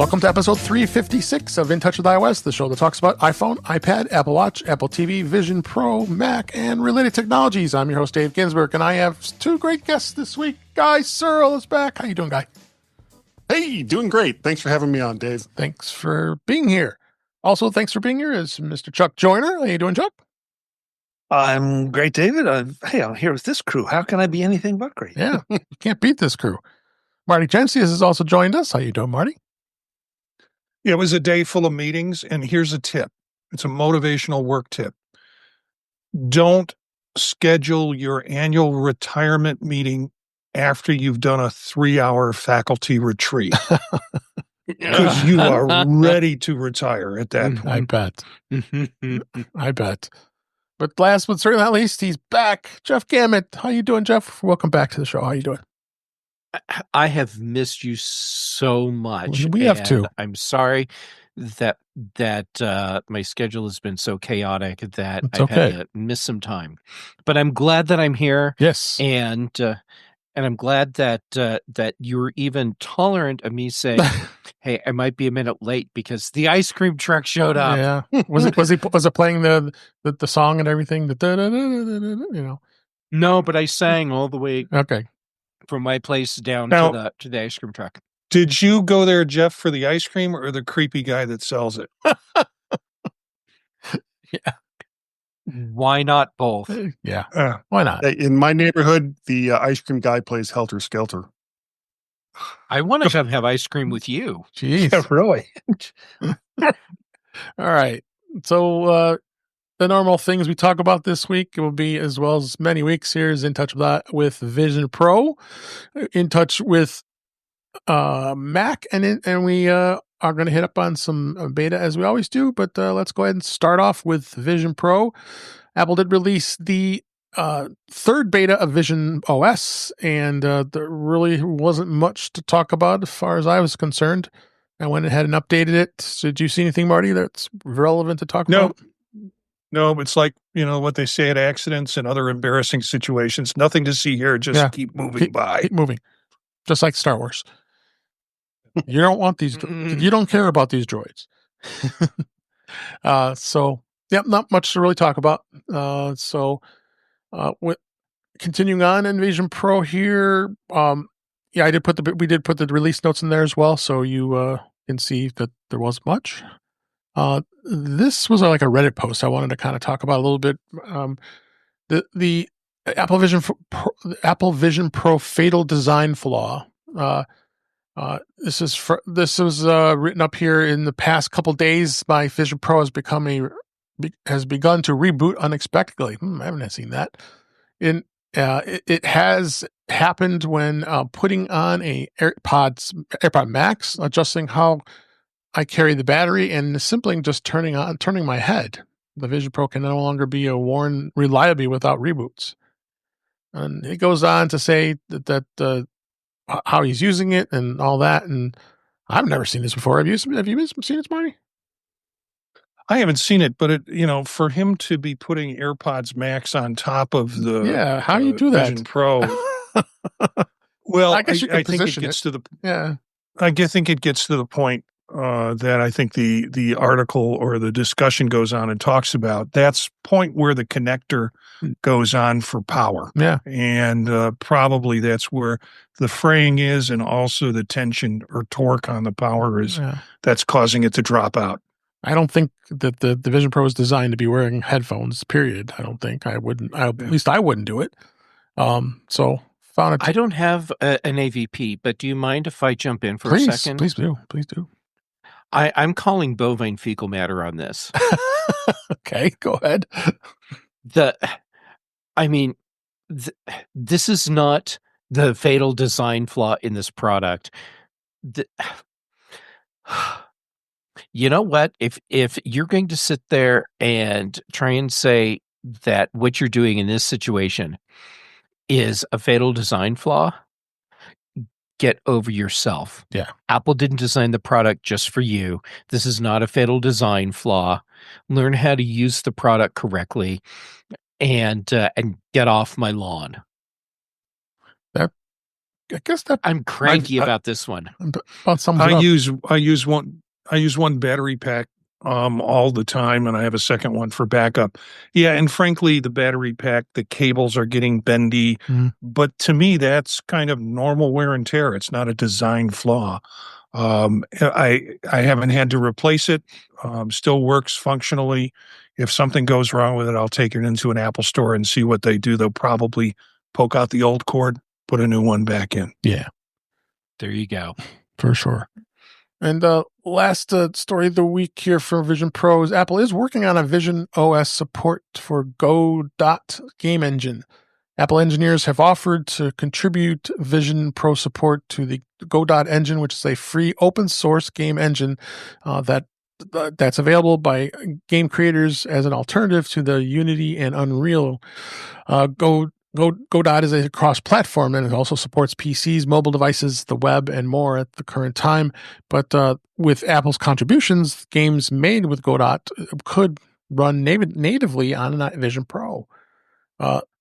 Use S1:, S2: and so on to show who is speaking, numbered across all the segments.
S1: Welcome to episode 356 of In Touch with iOS, the show that talks about iPhone, iPad, Apple Watch, Apple TV, Vision Pro, Mac, and related technologies. I'm your host, Dave Ginsburg, and I have two great guests this week. Guy Searle is back. How you doing, Guy?
S2: Hey, doing great. Thanks for having me on, Dave.
S1: Thanks for being here. Also, thanks for being here is Mr. Chuck Joyner. How you doing, Chuck?
S3: I'm great, David. Hey, I'm here with this crew. How can I be anything but great?
S1: Yeah, you can't beat this crew. MartyJeff has also joined us. How you doing, Marty?
S4: Yeah, it was a day full of meetings, and here's a tip. It's a motivational work tip. Don't schedule your annual retirement meeting after you've done a 3-hour faculty retreat. Because you are ready to retire at that point.
S1: I bet. I bet. But last but certainly not least, he's back. Jeff Gamet. How you doing, Jeff? Welcome back to the show. How you doing?
S5: I have missed you so much.
S1: We have too.
S5: I'm sorry that my schedule has been so chaotic that
S1: It's
S5: I've
S1: okay.
S5: had to miss some time. But I'm glad that I'm here.
S1: Yes.
S5: And I'm glad that you're even tolerant of me saying, "Hey, I might be a minute late because the ice cream truck showed up."
S1: Yeah. Was it playing the song and everything? You know.
S5: No, but I sang all the way
S1: Okay.
S5: from my place down
S4: Now-
S5: to the ice cream truck.
S4: Did you go there, Jeff, for the ice cream or the creepy guy that sells it?
S1: Yeah.
S5: Why not both?
S1: Yeah. Why not?
S2: In my neighborhood, the ice cream guy plays Helter Skelter.
S5: I want to come have ice cream with you.
S1: Jeez.
S4: Yeah, really?
S1: All right. So the normal things we talk about this week will be, as well as many weeks here, is In Touch with Vision Pro, In Touch with Mac, and we are going to hit up on some beta as we always do. But let's go ahead and start off with Vision Pro. Apple did release the third beta of VisionOS, and there really wasn't much to talk about as far as I was concerned. I went ahead and updated it. So did you see anything, Marty, that's relevant to talk about?
S4: No, it's like, what they say at accidents and other embarrassing situations. Nothing to see here. Just keep moving by.
S1: Keep moving. Just like Star Wars. You don't want these. You don't care about these droids. Not much to really talk about. With continuing on in Vision Pro here. We did put the release notes in there as well, so you can see that there wasn't much. This was like a Reddit post I wanted to kind of talk about a little bit. The Apple Vision Pro fatal design flaw. This was written up here in the past couple days. My Vision Pro has begun to reboot unexpectedly. I haven't seen that. It has happened when putting on a AirPod Max, adjusting how I carry the battery, and simply just turning my head. The Vision Pro can no longer be worn reliably without reboots. And it goes on to say that how he's using it and all that. And I've never seen this before. Have you seen it, Marty?
S4: I haven't seen it, but for him to be putting AirPods Max on top of the
S1: how do you do that?
S4: Vision Pro? Well,
S1: I guess you can
S4: I think it
S1: position
S4: gets to the.
S1: Yeah.
S4: I think it gets to the point that I think the article or the discussion goes on and talks about. That's point where the connector goes on for power.
S1: Yeah.
S4: And probably that's where the fraying is, and also the tension or torque on the power is that's causing it to drop out.
S1: I don't think that the Vision Pro is designed to be wearing headphones, period. I don't think I wouldn't. At least I wouldn't do it. So found it.
S5: I don't have an AVP, but do you mind if I jump in for a second?
S1: Please do.
S5: I'm calling bovine fecal matter on this.
S1: Okay, go ahead.
S5: This is not the fatal design flaw in this product. You know what? If you're going to sit there and try and say that what you're doing in this situation is a fatal design flaw, get over yourself.
S1: Yeah.
S5: Apple didn't design the product just for you. This is not a fatal design flaw. Learn how to use the product correctly and get off my lawn.
S1: guess that
S5: I'm cranky about this one.
S1: about sums it
S4: I
S1: up.
S4: use one battery pack all the time, and I have a second one for backup. Yeah, and frankly, the battery pack, the cables are getting bendy, but to me, that's kind of normal wear and tear. It's not a design flaw. I haven't had to replace it. Still works functionally. If something goes wrong with it, I'll take it into an Apple store and see what they do. They'll probably poke out the old cord, put a new one back in.
S1: Yeah,
S5: There you go.
S1: for sure. And last story of the week here for Vision Pro is Apple is working on a Vision OS support for Go Dot game engine. Apple engineers have offered to contribute Vision Pro support to the Go Dot engine, which is a free open source game engine that's available by game creators as an alternative to the Unity and Unreal. Godot is a cross-platform, and it also supports PCs, mobile devices, the web, and more at the current time. But with Apple's contributions, games made with Godot could run natively on a Vision Pro.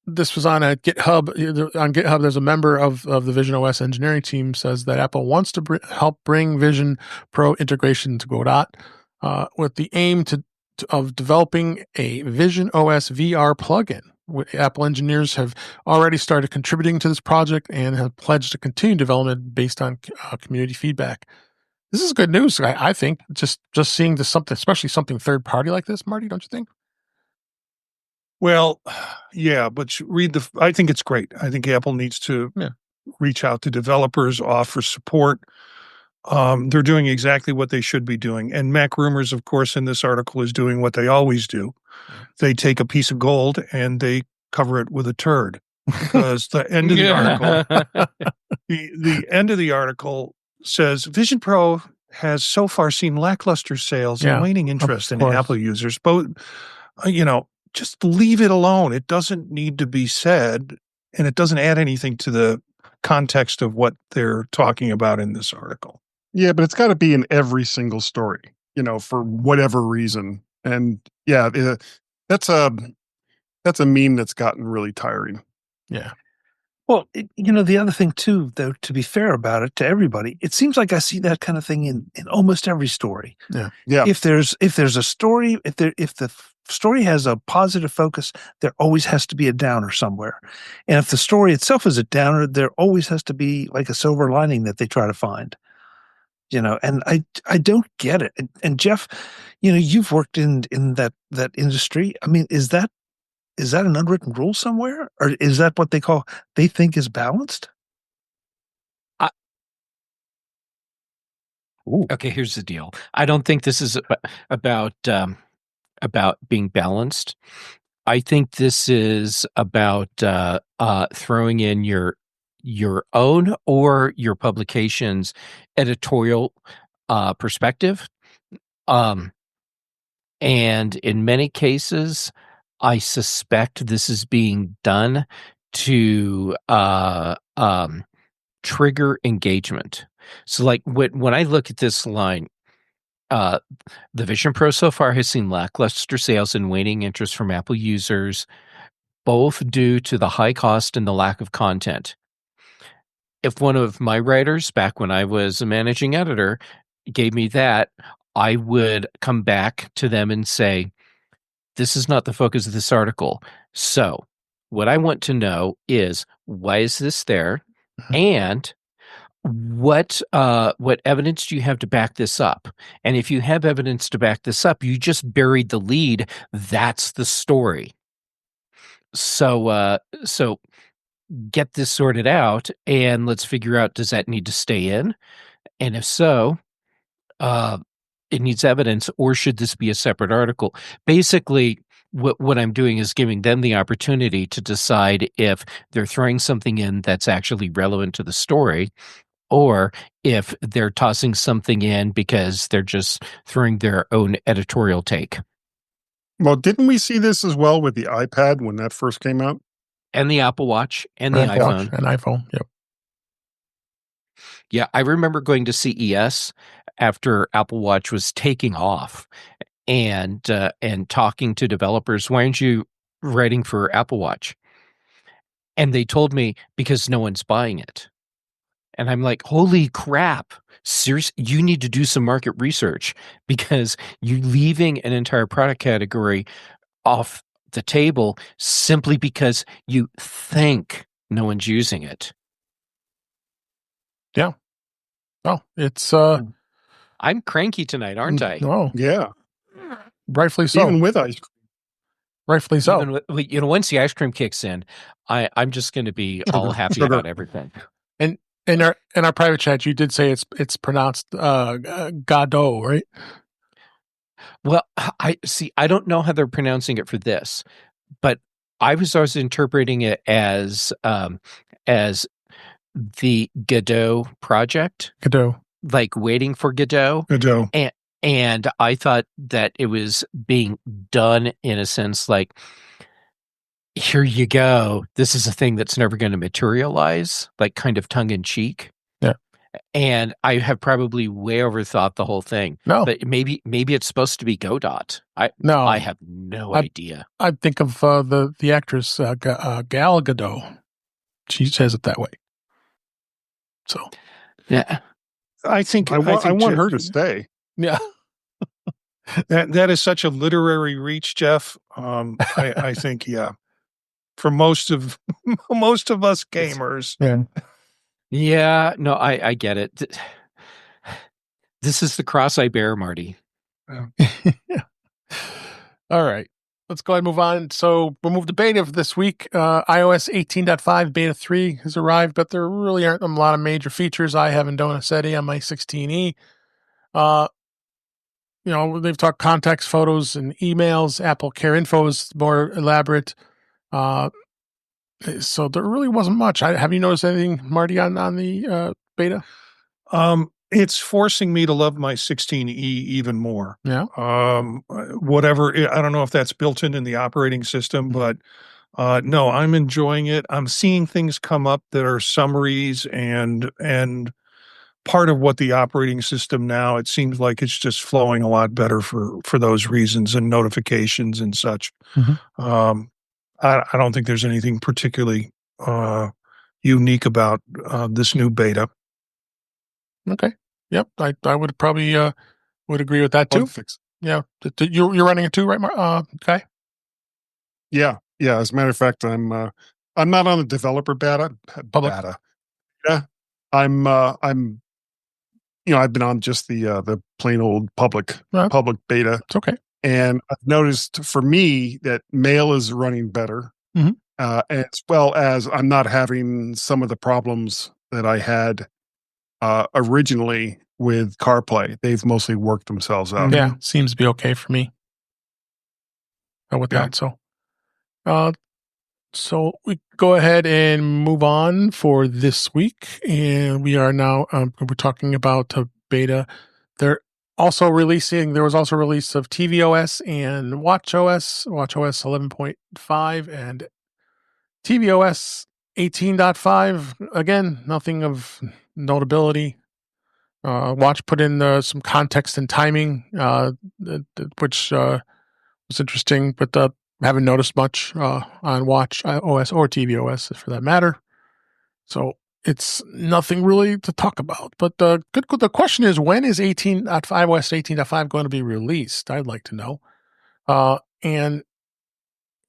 S1: This was on a GitHub. On GitHub, there's a member of the VisionOS engineering team says that Apple wants to help bring Vision Pro integration to Godot with the aim of developing a VisionOS VR plugin. Apple engineers have already started contributing to this project and have pledged to continue development based on community feedback. This is good news, I think. Just seeing this something, especially something third party like this, Marty, don't you think?
S4: Well, yeah, but I think it's great. I think Apple needs to reach out to developers, offer support. They're doing exactly what they should be doing. And Mac Rumors, of course, in this article is doing what they always do. They take a piece of gold and they cover it with a turd, because the end of the article, the end of the article says Vision Pro has so far seen lackluster sales and waning interest in Apple users. But, just leave it alone. It doesn't need to be said, and it doesn't add anything to the context of what they're talking about in this article.
S2: Yeah, but it's got to be in every single story, for whatever reason. And yeah, that's a meme that's gotten really tiring.
S1: Yeah.
S3: Well, the other thing too, though, to be fair about it to everybody, it seems like I see that kind of thing in almost every story.
S2: Yeah.
S3: If there's a story, if the story has a positive focus, there always has to be a downer somewhere. And if the story itself is a downer, there always has to be like a silver lining that they try to find. And I don't get it. And Jeff, you've worked in that industry. I mean, is that an unwritten rule somewhere, or is that what they think is balanced?
S5: Okay, here's the deal. I don't think this is about being balanced. I think this is about throwing in your own or your publication's editorial perspective. And in many cases, I suspect this is being done to trigger engagement. So like when I look at this line, the Vision Pro so far has seen lackluster sales and waning interest from Apple users, both due to the high cost and the lack of content. If one of my writers, back when I was a managing editor, gave me that, I would come back to them and say, this is not the focus of this article. So what I want to know is, why is this there? And what evidence do you have to back this up? And if you have evidence to back this up, you just buried the lead. That's the story. So get this sorted out, and let's figure out, does that need to stay in? And if so, it needs evidence, or should this be a separate article? Basically, what I'm doing is giving them the opportunity to decide if they're throwing something in that's actually relevant to the story, or if they're tossing something in because they're just throwing their own editorial take.
S2: Well, didn't we see this as well with the iPad when that first came out?
S5: And the Apple Watch and the iPhone.
S1: And iPhone, yep.
S5: Yeah, I remember going to CES after Apple Watch was taking off and talking to developers. Why aren't you writing for Apple Watch? And they told me, because no one's buying it. And I'm like, holy crap. Seriously, you need to do some market research because you're leaving an entire product category off the table simply because you think no one's using it.
S1: Yeah. Oh, it's
S5: I'm cranky tonight, aren't I?
S1: No,
S2: Yeah.
S1: rightfully so.
S2: Even with ice cream.
S1: Rightfully so.
S5: Even with, once the ice cream kicks in, I'm just going to be all happy
S2: Sugar.
S5: about everything.
S1: And in our private chat, you did say it's pronounced Godot, right?
S5: Well, I don't know how they're pronouncing it for this, but I was always interpreting it as the Godot project,
S1: Godot.
S5: like waiting for Godot.
S4: Godot.
S5: And I thought that it was being done in a sense like, here you go. This is a thing that's never going to materialize, like kind of tongue in cheek.
S1: Yeah.
S5: And I have probably way overthought the whole thing.
S1: No.
S5: But maybe it's supposed to be Godot. I have no idea.
S1: I think of the actress Gal Gadot. She says it that way. So
S5: yeah,
S4: I think
S2: I want her to stay.
S1: yeah.
S4: That is such a literary reach, Jeff. I think, yeah, for most of us gamers.
S1: Yeah.
S5: Yeah, no, I get it. This is the cross I bear, Marty.
S1: Yeah. All right. Let's go ahead and move on. So we'll move to beta for this week. iOS 18.5 beta 3 has arrived, but there really aren't a lot of major features I haven't done a SETI on my 16E. They've talked contacts, photos, and emails. Apple Care Info is more elaborate. So there really wasn't much. Have you noticed anything, Marty, on the beta?
S4: It's forcing me to love my 16E even more.
S1: Yeah.
S4: Whatever, I don't know if that's built in the operating system, but no, I'm enjoying it. I'm seeing things come up that are summaries and part of what the operating system now, it seems like it's just flowing a lot better for those reasons and notifications and such.
S1: Mm-hmm.
S4: I don't think there's anything particularly unique about this new beta.
S1: Okay. Yep. I would probably would agree with that too.
S2: Bug fix.
S1: Yeah. You're running it too, right, okay.
S2: Yeah. Yeah. As a matter of fact, I'm not on the developer beta.
S1: Public.
S2: Yeah. I'm I've been on just the plain old public beta.
S1: It's okay.
S2: And I've noticed for me that mail is running better,
S1: Mhm.
S2: As well as I'm not having some of the problems that I had originally with CarPlay. They've mostly worked themselves out.
S1: Yeah. Seems to be okay for me. With that. So we go ahead and move on for this week. And we are now, we're talking about beta. There was also a release of tvOS and watchOS 11.5 and tvOS 18.5. Again, nothing of notability. Watch put in some context and timing, which was interesting, but haven't noticed much on Watch OS or tvOS for that matter. So it's nothing really to talk about. But the question is, when is iOS 18.5 going to be released? I'd like to know. And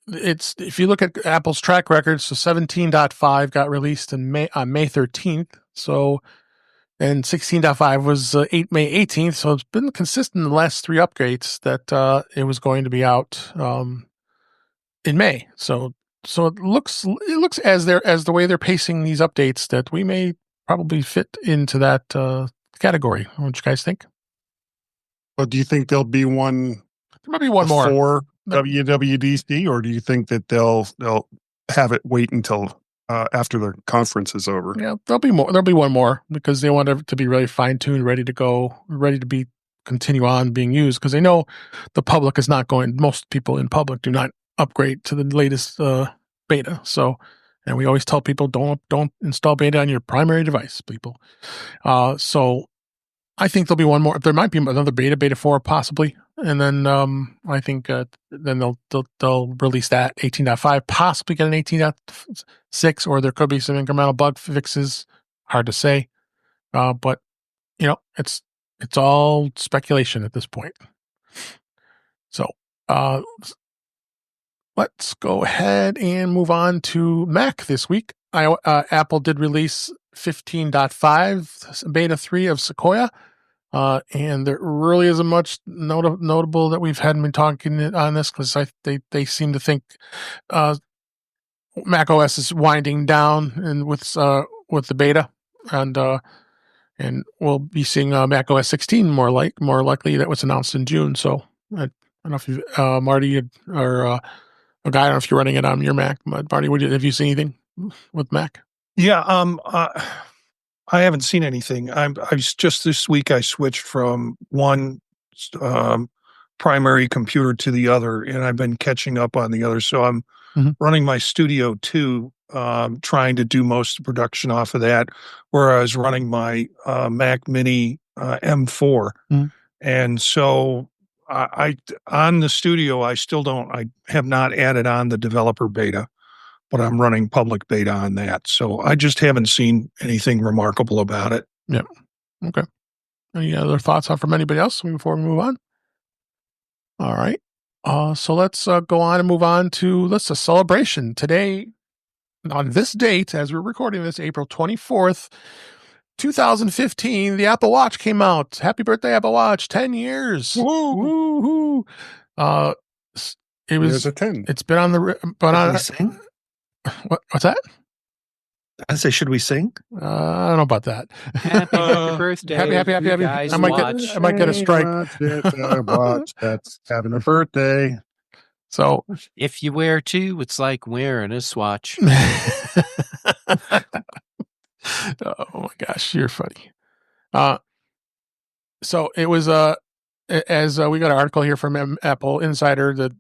S1: it's, if you look at Apple's track record, so 17.5 got released on May 13th. So, and 16.5 was May 18th. So it's been consistent in the last three upgrades that it was going to be out in May. So it looks as the way they're pacing these updates that we may probably fit into that category. What do you guys think?
S2: But do you think there'll be one?
S1: There might be one more
S2: for WWDC, or do you think that they'll have it wait until after the conference is over?
S1: Yeah, there'll be more. There'll be one more because they want it to be really fine tuned, ready to go, ready to continue on being used. Because they know the public is not going. Most people in public do not upgrade to the latest beta. So, and we always tell people don't install beta on your primary device, people. So I think there'll be one more. There might be another beta 4 possibly, and then I think then they'll release that 18.5, possibly get an 18.6, or there could be some incremental bug fixes. Hard to say. But it's all speculation at this point. So let's go ahead and move on to Mac this week. Apple did release 15.5 beta 3 of Sequoia. And there really isn't much notable that we've had been talking on this because they seem to think Mac OS is winding down and with the beta, and we'll be seeing Mac OS 16 more likely. That was announced in June. So I don't know if you, Marty or a guy, I don't know if you're running it on your Mac, but Marty, have you seen anything with Mac?
S4: Yeah, I haven't seen anything. I just this week I switched from one primary computer to the other, and I've been catching up on the other. So I'm running my Studio 2, trying to do most of the production off of that, where I was running my Mac Mini M4. And so I on the Studio, I have not added on the developer beta, but I'm running public beta on that. So I just haven't seen anything remarkable about it.
S1: Yeah. Okay. Any other thoughts from anybody else before we move on? All right. So let's go on and move on to a celebration. Today, on this date, as we're recording this, April 24th, 2015, the Apple Watch came out. Happy birthday, Apple Watch. 10 years. Woo-hoo. It was
S2: There's a 10.
S1: It's been on the... But
S3: Should we sing?
S1: What's that?
S3: I say, should we sing?
S1: I don't know about that.
S5: Happy birthday.
S1: Happy.
S5: Guys,
S1: I might get a strike.
S2: Watch that's having a birthday.
S1: So
S5: if you wear two, it's like wearing a swatch.
S1: Oh my gosh, you're funny. So it was as we got an article here from Apple Insider that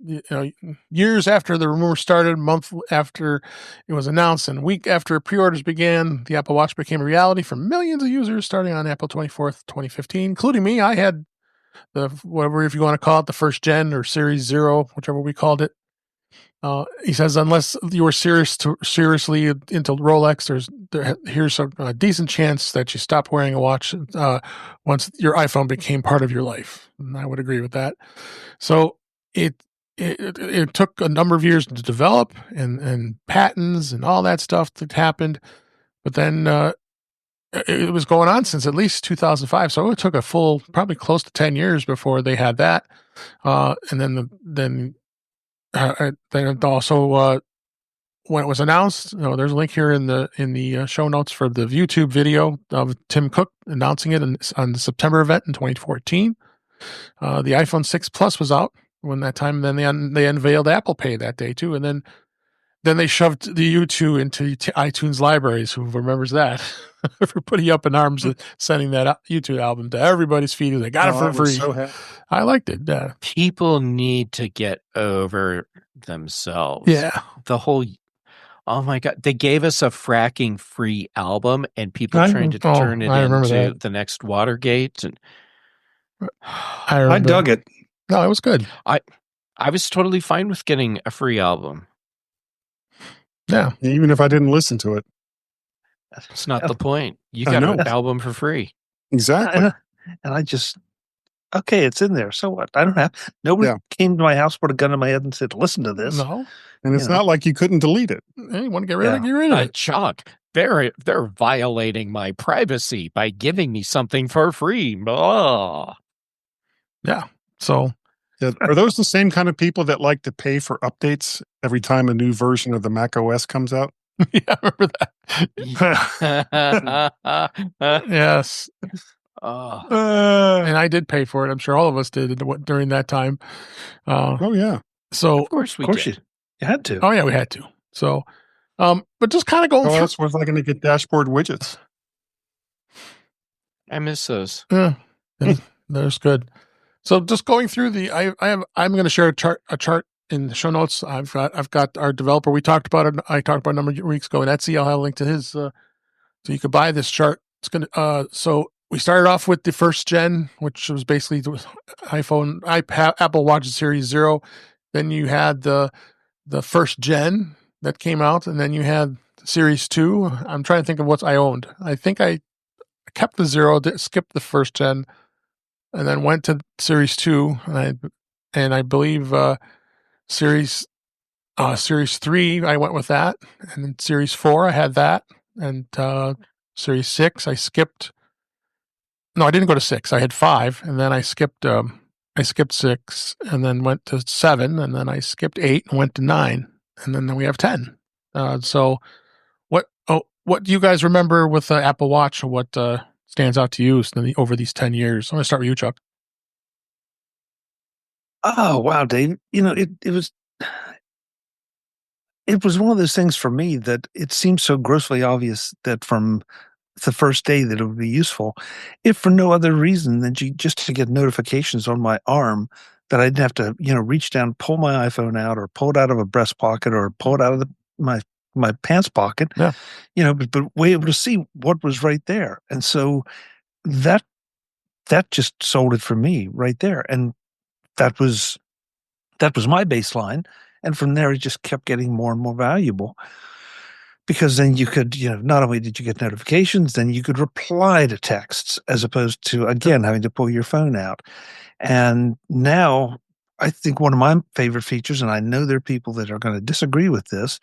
S1: years after the rumor started, month after it was announced, and week after pre-orders began, the Apple Watch became a reality for millions of users starting on April 24th, 2015, including me. I had the whatever, if you want to call it, the first gen or Series 0, whichever we called it. He says, unless you were seriously into Rolex, here's a decent chance that you stop wearing a watch once your iPhone became part of your life. And I would agree with that. So it took a number of years to develop and patents and all that stuff that happened. But then it was going on since at least 2005. So it took a full, probably close to 10 years before they had that. And then also, when it was announced, there's a link here in the show notes for the YouTube video of Tim Cook announcing it on the September event in 2014. The iPhone 6 Plus was out when that time. And then they unveiled Apple Pay that day too, and then they shoved the U2 into iTunes libraries. Who remembers that? Everybody up in arms sending that U2 album to everybody's feet. They got it for free.
S2: So happy.
S1: I liked it.
S5: People need to get over themselves.
S1: Yeah.
S5: The whole, oh my God, they gave us a fracking free album and people trying to turn it into the next Watergate. And
S4: I dug it.
S1: No, it was good.
S5: I was totally fine with getting a free album.
S1: Yeah.
S2: Even if I didn't listen to it.
S5: That's not the point. You got an album for free.
S2: Exactly.
S3: And I just, okay, it's in there. So what? I don't have, nobody came to my house, put a gun in my head and said, listen to this.
S1: No.
S2: And it's not like you couldn't delete it.
S1: Hey, you want to get rid of it?
S5: Chuck, they're violating my privacy by giving me something for free. Blah.
S1: Yeah. So.
S2: Are those the same kind of people that like to pay for updates every time a new version of the Mac OS comes out?
S1: Yeah, I remember that. Yes. And I did pay for it. I'm sure all of us did during that time.
S2: Oh, yeah.
S1: So,
S5: of course we did.
S3: You had to.
S1: Oh, yeah, we had to. So, but just kind of going through.
S2: That's what's like going to get dashboard widgets.
S5: I miss those.
S1: Yeah, that's good. So just going through I'm going to share a chart in the show notes. I've got our developer. We talked about it. I talked about a number of weeks ago, and Etsy. I'll have a link to his, so you could buy this chart. It's going to, so we started off with the first gen, which was basically the Apple Watch Series 0. Then you had the first gen that came out, and then you had Series 2. I'm trying to think of what I owned. I think I kept the 0, skipped the first gen, and then went to Series 2, and I believe Series 3 I went with that, and then Series 4 I had that, and Series 6 I skipped. No, I didn't go to 6. I had 5, and then I skipped 6, and then went to 7, and then I skipped 8 and went to 9, and then we have 10. So what do you guys remember with the Apple Watch, or what stands out to you over these 10 years? I'm going to start with you, Chuck.
S3: Oh, wow, Dave. It was one of those things for me that it seemed so grossly obvious that from the first day that it would be useful, if for no other reason than just to get notifications on my arm that I didn't have to, reach down, pull my iPhone out, or pull it out of a breast pocket, or pull it out of my pants pocket.
S1: Yeah.
S3: But be able to see what was right there. And so that just sold it for me right there. And that was my baseline. And from there, it just kept getting more and more valuable. Because then you could, not only did you get notifications, then you could reply to texts as opposed to, again, having to pull your phone out. And now I think one of my favorite features, and I know there are people that are going to disagree with this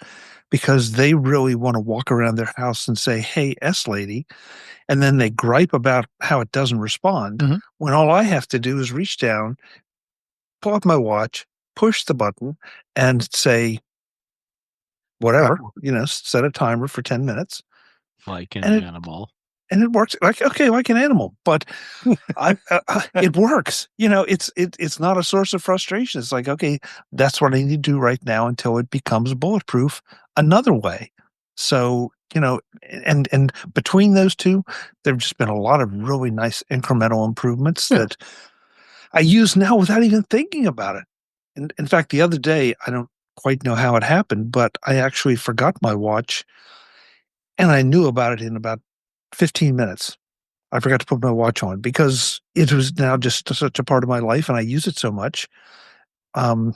S3: because they really want to walk around their house and say, "Hey, S lady," and then they gripe about how it doesn't respond,
S1: Mhm.
S3: when all I have to do is reach down, pull up my watch, push the button, and say, whatever, set a timer for 10 minutes.
S5: Like an
S3: And
S5: animal.
S3: And it works like an animal, but it works. It's not a source of frustration. It's like, okay, that's what I need to do right now until it becomes bulletproof another way. So, and between those two, there've just been a lot of really nice incremental improvements that I use now without even thinking about it. And in fact, the other day, I don't quite know how it happened, but I actually forgot my watch, and I knew about it in about 15 minutes. I forgot to put my watch on because it was now just such a part of my life and I use it so much. And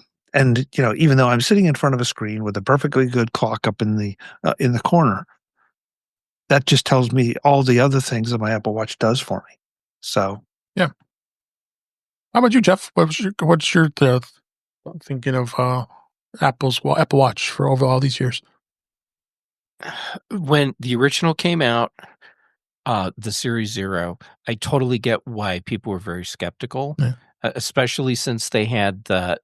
S3: even though I'm sitting in front of a screen with a perfectly good clock up in the corner, that just tells me all the other things that my Apple Watch does for me. So,
S1: yeah. How about you, Jeff? What's your thinking of Apple Watch for over all these years?
S5: When the original came out, the Series 0, I totally get why people were very skeptical,
S1: Yeah.
S5: Especially since they had the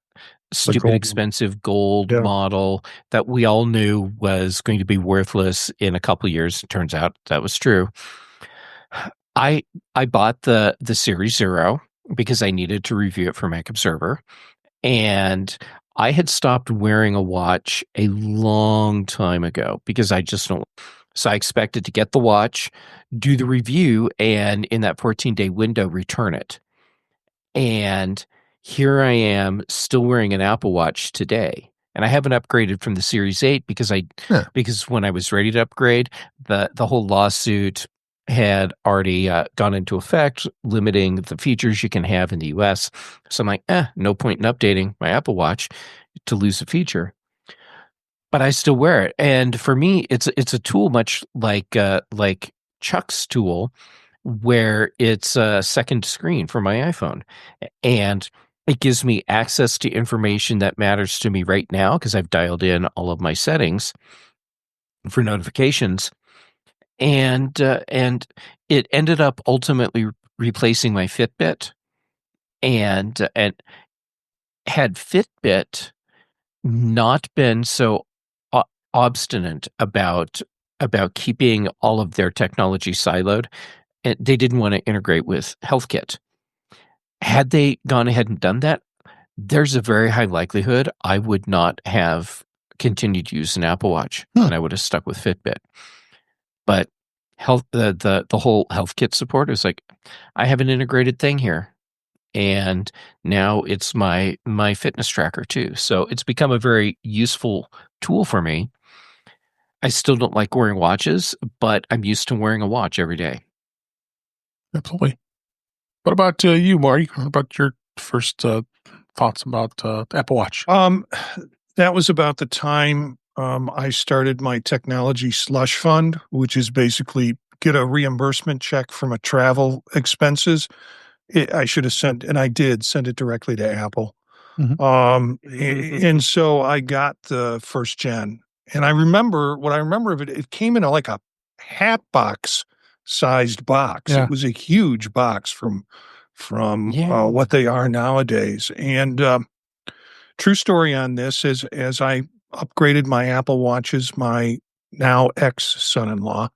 S5: stupid
S2: gold.
S5: expensive gold
S2: Yeah.
S5: model that we all knew was going to be worthless in a couple of years. It turns out that was true. I bought the Series 0 because I needed to review it for Mac Observer, and I had stopped wearing a watch a long time ago because I just don't. So I expected to get the watch, do the review, and in that 14-day window, return it. And here I am still wearing an Apple Watch today. And I haven't upgraded from the Series 8 because because when I was ready to upgrade, the whole lawsuit had already gone into effect, limiting the features you can have in the US. So I'm like, no point in updating my Apple Watch to lose a feature. But I still wear it. And for me, it's a tool much like Chuck's tool, where it's a second screen for my iPhone. And it gives me access to information that matters to me right now because I've dialed in all of my settings for notifications. And it ended up ultimately replacing my Fitbit. And had Fitbit not been so obstinate about keeping all of their technology siloed, and they didn't want to integrate with HealthKit. Had they gone ahead and done that, there's a very high likelihood I would not have continued to use an Apple Watch, and I would have stuck with Fitbit. But the whole HealthKit support is like, I have an integrated thing here, and now it's my fitness tracker too. So it's become a very useful tool for me. I still don't like wearing watches, but I'm used to wearing a watch every day.
S1: Absolutely. What about you, Marty? What about your first thoughts about the Apple Watch?
S4: That was about the time I started my technology slush fund, which is basically get a reimbursement check from a travel expenses, I should have sent, and I did send it directly to Apple. And so I got the first gen, and what I remember of it, it came in like a hat box sized box.
S1: Yeah.
S4: It was a huge box from what they are nowadays. And true story on this is, as I upgraded my Apple Watches, my now ex-son-in-law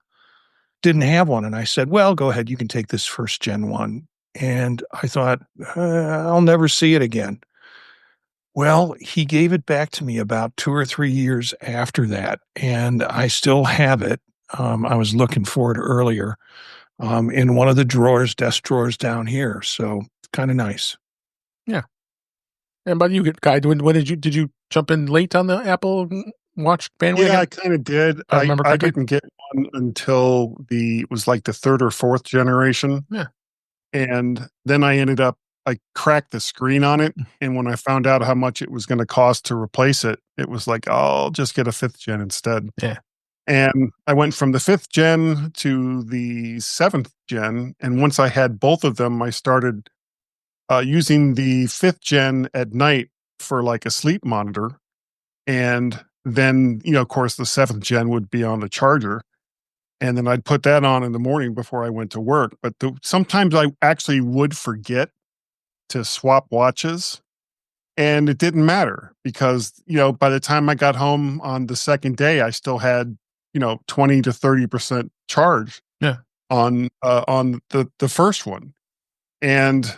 S4: didn't have one. And I said, well, go ahead, you can take this first gen one. And I thought, I'll never see it again. Well, he gave it back to me about 2 or 3 years after that, and I still have it. I was looking for it earlier in one of the desk drawers down here. So kind of nice.
S1: Yeah. And about you, Guy, when did you jump in late on the Apple Watch bandwagon?
S2: Yeah, I kind of did. I didn't get one until it was like the 3rd or 4th generation.
S1: Yeah.
S2: And then I cracked the screen on it. And when I found out how much it was going to cost to replace it, it was like, I'll just get a 5th gen instead.
S1: Yeah.
S2: And I went from the 5th gen to the 7th gen. And once I had both of them, I started using the 5th gen at night for like a sleep monitor. And then, of course, the 7th gen would be on the charger. And then I'd put that on in the morning before I went to work. But sometimes I actually would forget to swap watches, and it didn't matter because, by the time I got home on the second day, I still had, 20 to 30% charge on the first one. And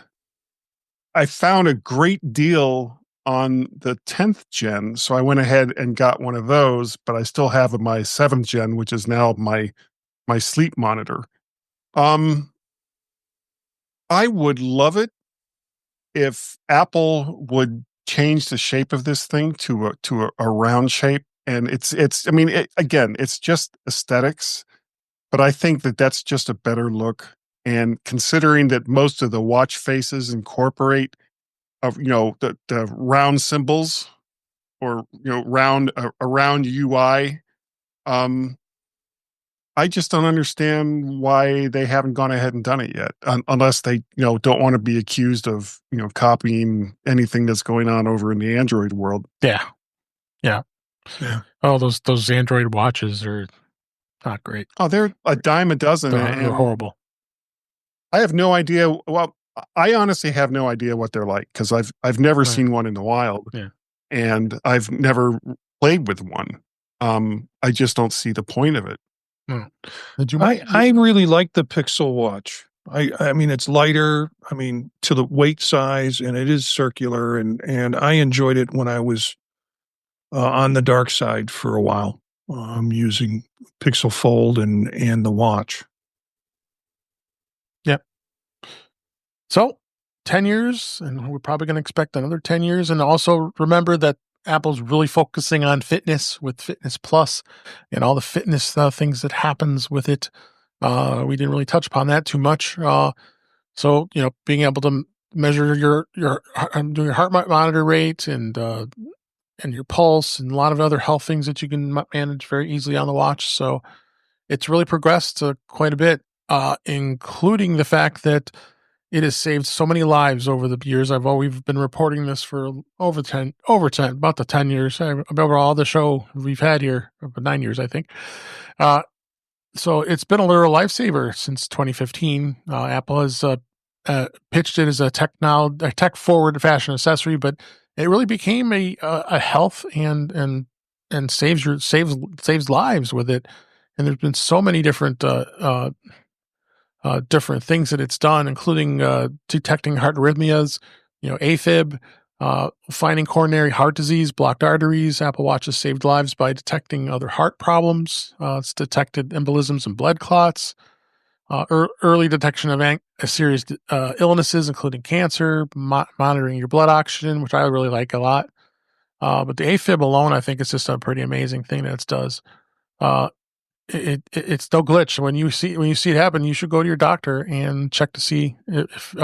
S2: I found a great deal on the 10th gen. So I went ahead and got one of those, but I still have my 7th gen, which is now my sleep monitor. I would love it if Apple would change the shape of this thing to a round shape. And again, it's just aesthetics, but I think that's just a better look. And considering that most of the watch faces incorporate the round symbols or, round UI, I just don't understand why they haven't gone ahead and done it yet, unless they, don't want to be accused of, copying anything that's going on over in the Android world.
S1: Yeah. Oh, those Android watches are not great.
S2: Oh, they're a dime a dozen.
S1: They're horrible.
S2: I have no idea. Well, I honestly have no idea what they're like because I've never seen one in the wild, and I've never played with one. I just don't see the point of it.
S4: I really like the Pixel Watch. I mean, it's lighter, to the weight size, and it is circular, and I enjoyed it when I was on the dark side for a while, using Pixel Fold and the watch.
S1: Yep. So 10 years, and we're probably going to expect another 10 years. And also remember that Apple's really focusing on fitness with Fitness Plus and all the fitness things that happens with it. We didn't really touch upon that too much. So, being able to measure your heart monitor rate and your pulse and a lot of other health things that you can manage very easily on the watch. So it's really progressed quite a bit, including the fact that it has saved so many lives over the years. We've been reporting this for about the 10 years, over all the show we've had here, about 9 years, I think. So it's been a literal lifesaver since 2015. Apple has pitched it as a tech forward fashion accessory, but it really became a health and saves lives with it. And there's been so many different different things that it's done, including detecting heart arrhythmias, AFib, finding coronary heart disease, blocked arteries. Apple Watch has saved lives by detecting other heart problems. It's detected embolisms and blood clots, early detection of serious illnesses, including cancer, monitoring your blood oxygen, which I really like a lot. But the AFib alone, I think it's just a pretty amazing thing that it does. It's no glitch. When you see it happen, you should go to your doctor and check to see if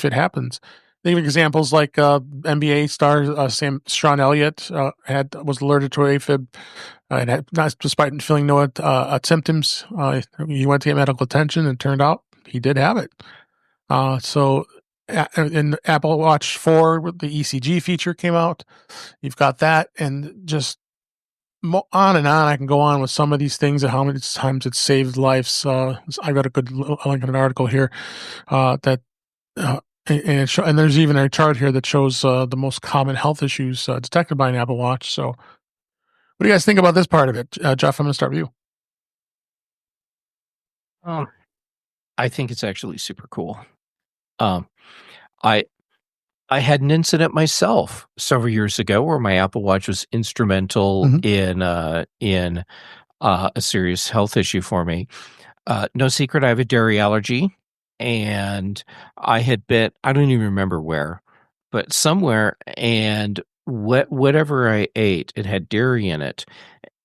S1: it happens. Think of examples like NBA star Sean Elliott was alerted to AFib, and not despite feeling no symptoms. He went to get medical attention, and it turned out he did have it. So in Apple Watch 4, the ECG feature came out. You've got that, and just on and on. I can go on with some of these things and how many times it's saved lives. I got a good link in an article here that. And there's even a chart here that shows the most common health issues detected by an Apple Watch. So, what do you guys think about this part of it, Jeff? I'm going to start with you.
S5: I think it's actually super cool. I had an incident myself several years ago where my Apple Watch was instrumental in a serious health issue for me. No secret, I have a dairy allergy. And I had been, I don't even remember where, but somewhere, and whatever I ate, it had dairy in it.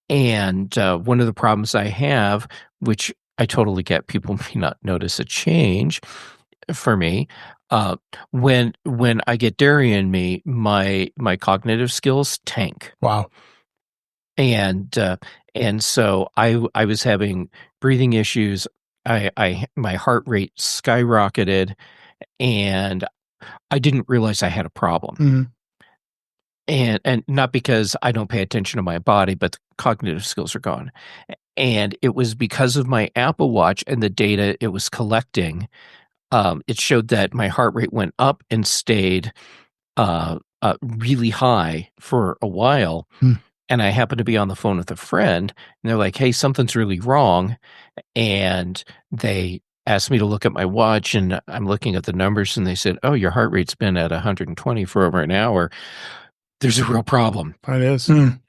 S5: And one of the problems I have, which I totally get, people may not notice a change for me, when I get dairy in me, my cognitive skills tank.
S1: Wow.
S5: And so I was having breathing issues. My heart rate skyrocketed, and I didn't realize I had a problem. And not because I don't pay attention to my body, but the cognitive skills are gone. And it was because of my Apple Watch and the data it was collecting. It showed that my heart rate went up and stayed really high for a while. And I happened to be on the phone with a friend, and they're like, "Hey, something's really wrong." And they asked me to look at my watch, and I'm looking at the numbers, and they said, "Oh, your heart rate's been at 120 for over an hour. There's a real problem."
S1: It is.
S5: And,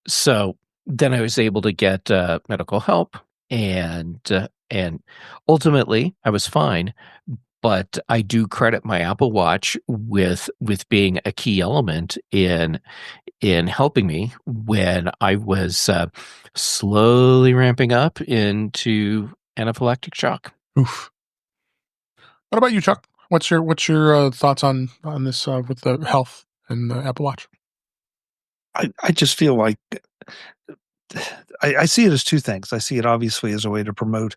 S5: so then I was able to get medical help, and ultimately I was fine. But I do credit my Apple Watch with being a key element in helping me when I was slowly ramping up into anaphylactic shock.
S1: Oof. What about you, Chuck? What's your thoughts on this with the health and the Apple Watch?
S3: I just feel like I see it as two things. I see it obviously as a way to promote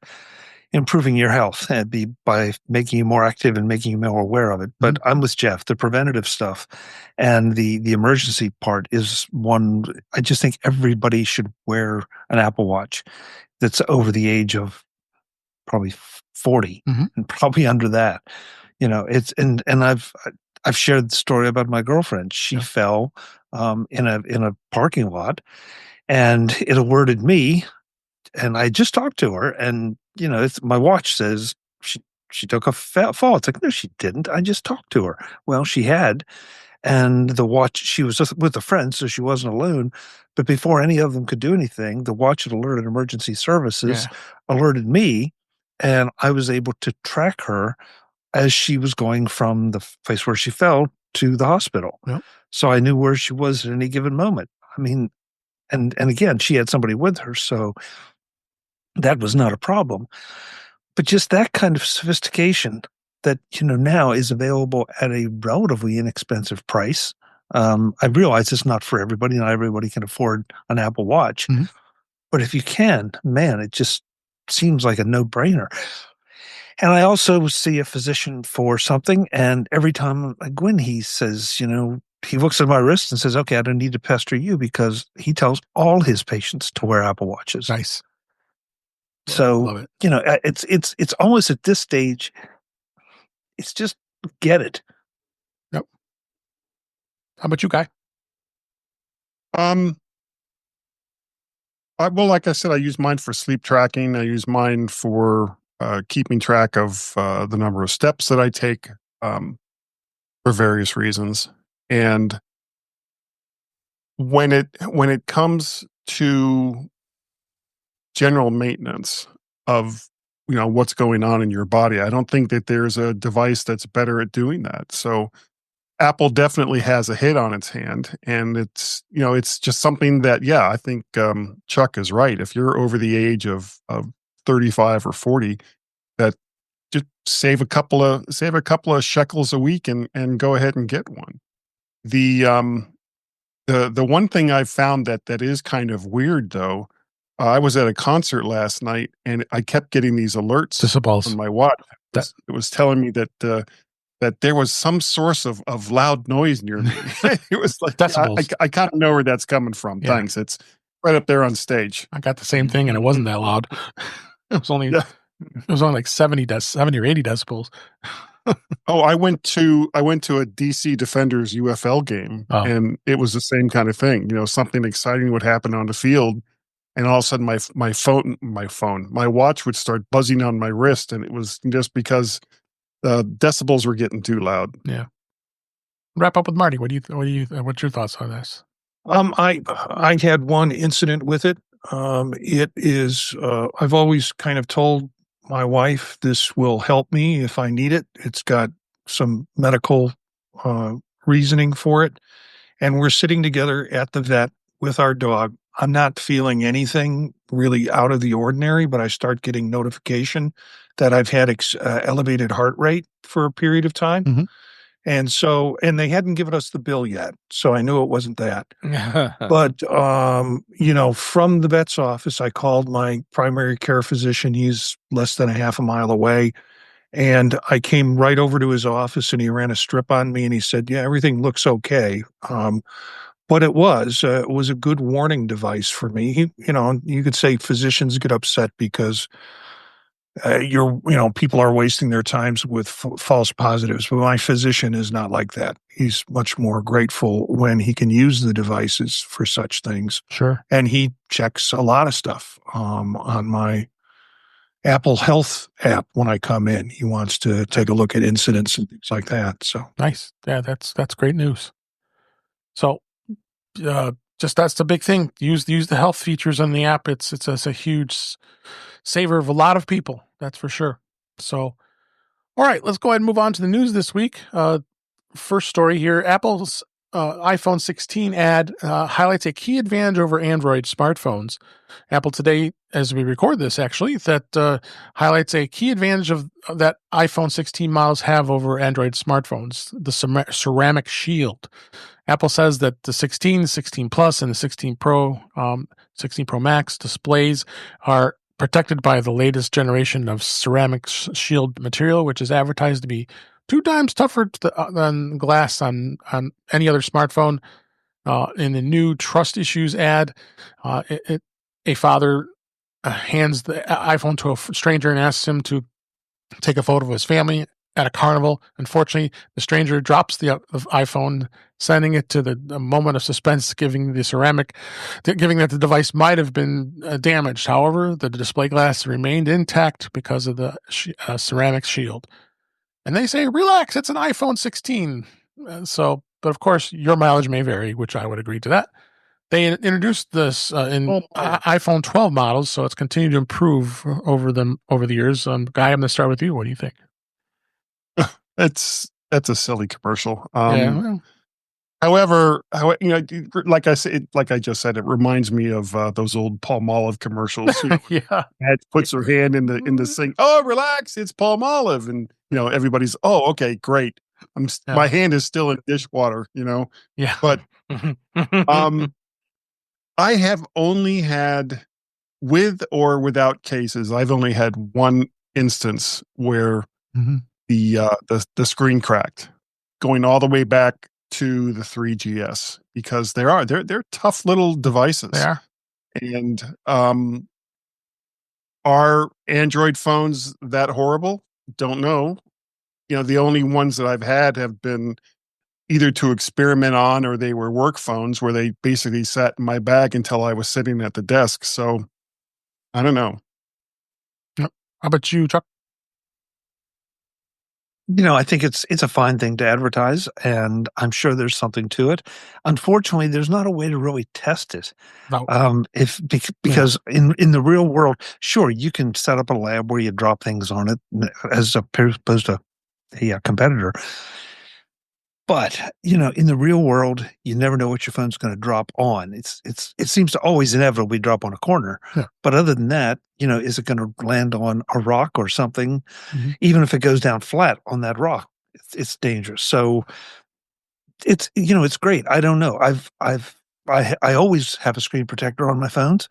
S3: improving your health and by making you more active and making you more aware of it. But I'm with Jeff. The preventative stuff and the emergency part is one. I just think everybody should wear an Apple Watch that's over the age of probably 40 and probably under that. It's and I've shared the story about my girlfriend. She fell in a parking lot, and it alerted me. And I just talked to her, and my watch says she took a fall. It's like, no, she didn't. I just talked to her. Well, she had, and the watch. She was just with a friend, so she wasn't alone. But before any of them could do anything, the watch had alerted emergency services, alerted me, and I was able to track her as she was going from the place where she fell to the hospital.
S1: Yep.
S3: So I knew where she was at any given moment. I mean, and again, she had somebody with her, so that was not a problem. But just that kind of sophistication that now is available at a relatively inexpensive price. I realize it's not for everybody. Not everybody can afford an Apple Watch. But if you can, man, it just seems like a no-brainer. And I also see a physician for something, and every time I go in, he says, he looks at my wrist and says, "Okay, I don't need to pester you," because he tells all his patients to wear Apple Watches.
S1: Nice.
S3: So,
S1: Love it.
S3: It's almost at this stage, it's just get it.
S1: Yep. How about you, Guy?
S2: Well, like I said, I use mine for sleep tracking. I use mine for keeping track of the number of steps that I take for various reasons. And when it comes to general maintenance of what's going on in your body, I don't think that there's a device that's better at doing that. So Apple definitely has a hit on its hand, and it's just something that I think Chuck is right. If you're over the age of 35 or 40, that just save a couple of shekels a week and go ahead and get one. The one thing I've found that is kind of weird though, I was at a concert last night and I kept getting these alerts
S1: Decibels.
S2: on my watch. It was telling me that there was some source of loud noise near me. It was like
S1: Decibels.
S2: I kind of know where that's coming from.
S1: Yeah.
S2: Thanks. It's right up there on stage.
S1: I got the same thing, and it wasn't that loud. It was only like 70 or 80 decibels.
S2: Oh, I went to a DC Defenders UFL game, and it was the same kind of thing. Something exciting would happen on the field, and all of a sudden my watch would start buzzing on my wrist, and it was just because the decibels were getting too loud.
S1: Yeah. Wrap up with Marty. What's your thoughts on this?
S4: I had one incident with it. It is, I've always kind of told my wife, this will help me if I need it. It's got some medical reasoning for it. And we're sitting together at the vet with our dog. I'm not feeling anything really out of the ordinary, but I start getting notification that I've had elevated heart rate for a period of time.
S1: Mm-hmm.
S4: And they hadn't given us the bill yet. So I knew it wasn't that. But, from the vet's office, I called my primary care physician. He's less than a half a mile away. And I came right over to his office and he ran a strip on me and he said, yeah, everything looks okay. But it was a good warning device for me. You could say physicians get upset because people are wasting their times with false positives, but my physician is not like that. He's much more grateful when he can use the devices for such things.
S1: Sure.
S4: And he checks a lot of stuff on my Apple Health app when I come in. He wants to take a look at incidents and things like that. So
S1: nice. Yeah, that's great news. So, that's the big thing. Use the health features on the app. It's a huge saver of a lot of people. That's for sure. So, all right, let's go ahead and move on to the news this week. First story here: Apple's iPhone 16 ad highlights a key advantage over Android smartphones. Apple today, as we record this, actually, that highlights a key advantage that iPhone 16 models have over Android smartphones: the ceramic shield. Apple says that the 16, 16 Plus, and the 16 Pro, 16 Pro Max displays are protected by the latest generation of ceramic shield material, which is advertised to be 2 times tougher than glass on any other smartphone. In the new trust issues ad, a father hands the iPhone to a stranger and asks him to take a photo of his family at a carnival. Unfortunately, the stranger drops the iPhone, sending it to the moment of suspense, giving that the device might have been damaged. However, the display glass remained intact because of the ceramic shield. And they say, relax, it's an iPhone 16. But of course, your mileage may vary, which I would agree to that. They introduced this in iPhone 12 models, so it's continued to improve over the years. Guy, I'm going to start with you. What do you think?
S2: That's a silly commercial.
S1: Yeah. Well.
S2: However, like I just said, it reminds me of those old Palmolive commercials.
S1: Yeah,
S2: puts her hand in the sink. Oh, relax, it's Palmolive, and everybody's okay, great. My hand is still in dishwater.
S1: Yeah,
S2: but I have only had, with or without cases, I've only had one instance where the screen cracked, going all the way back to the 3GS, because they're tough little devices.
S1: They are.
S2: And are Android phones that horrible? Don't know. The only ones that I've had have been either to experiment on, or they were work phones where they basically sat in my bag until I was sitting at the desk. So I don't know.
S1: How about you, Chuck?
S3: I think it's a fine thing to advertise, and I'm sure there's something to it. Unfortunately, there's not a way to really test it.
S1: No.
S3: Because in the real world, sure, you can set up a lab where you drop things on it as opposed to a competitor. But, in the real world, you never know what your phone's going to drop on. It seems to always inevitably drop on a corner.
S1: Yeah.
S3: But other than that, is it going to land on a rock or something?
S1: Mm-hmm.
S3: Even if it goes down flat on that rock, it's dangerous. So it's great. I don't know. I always have a screen protector on my phones.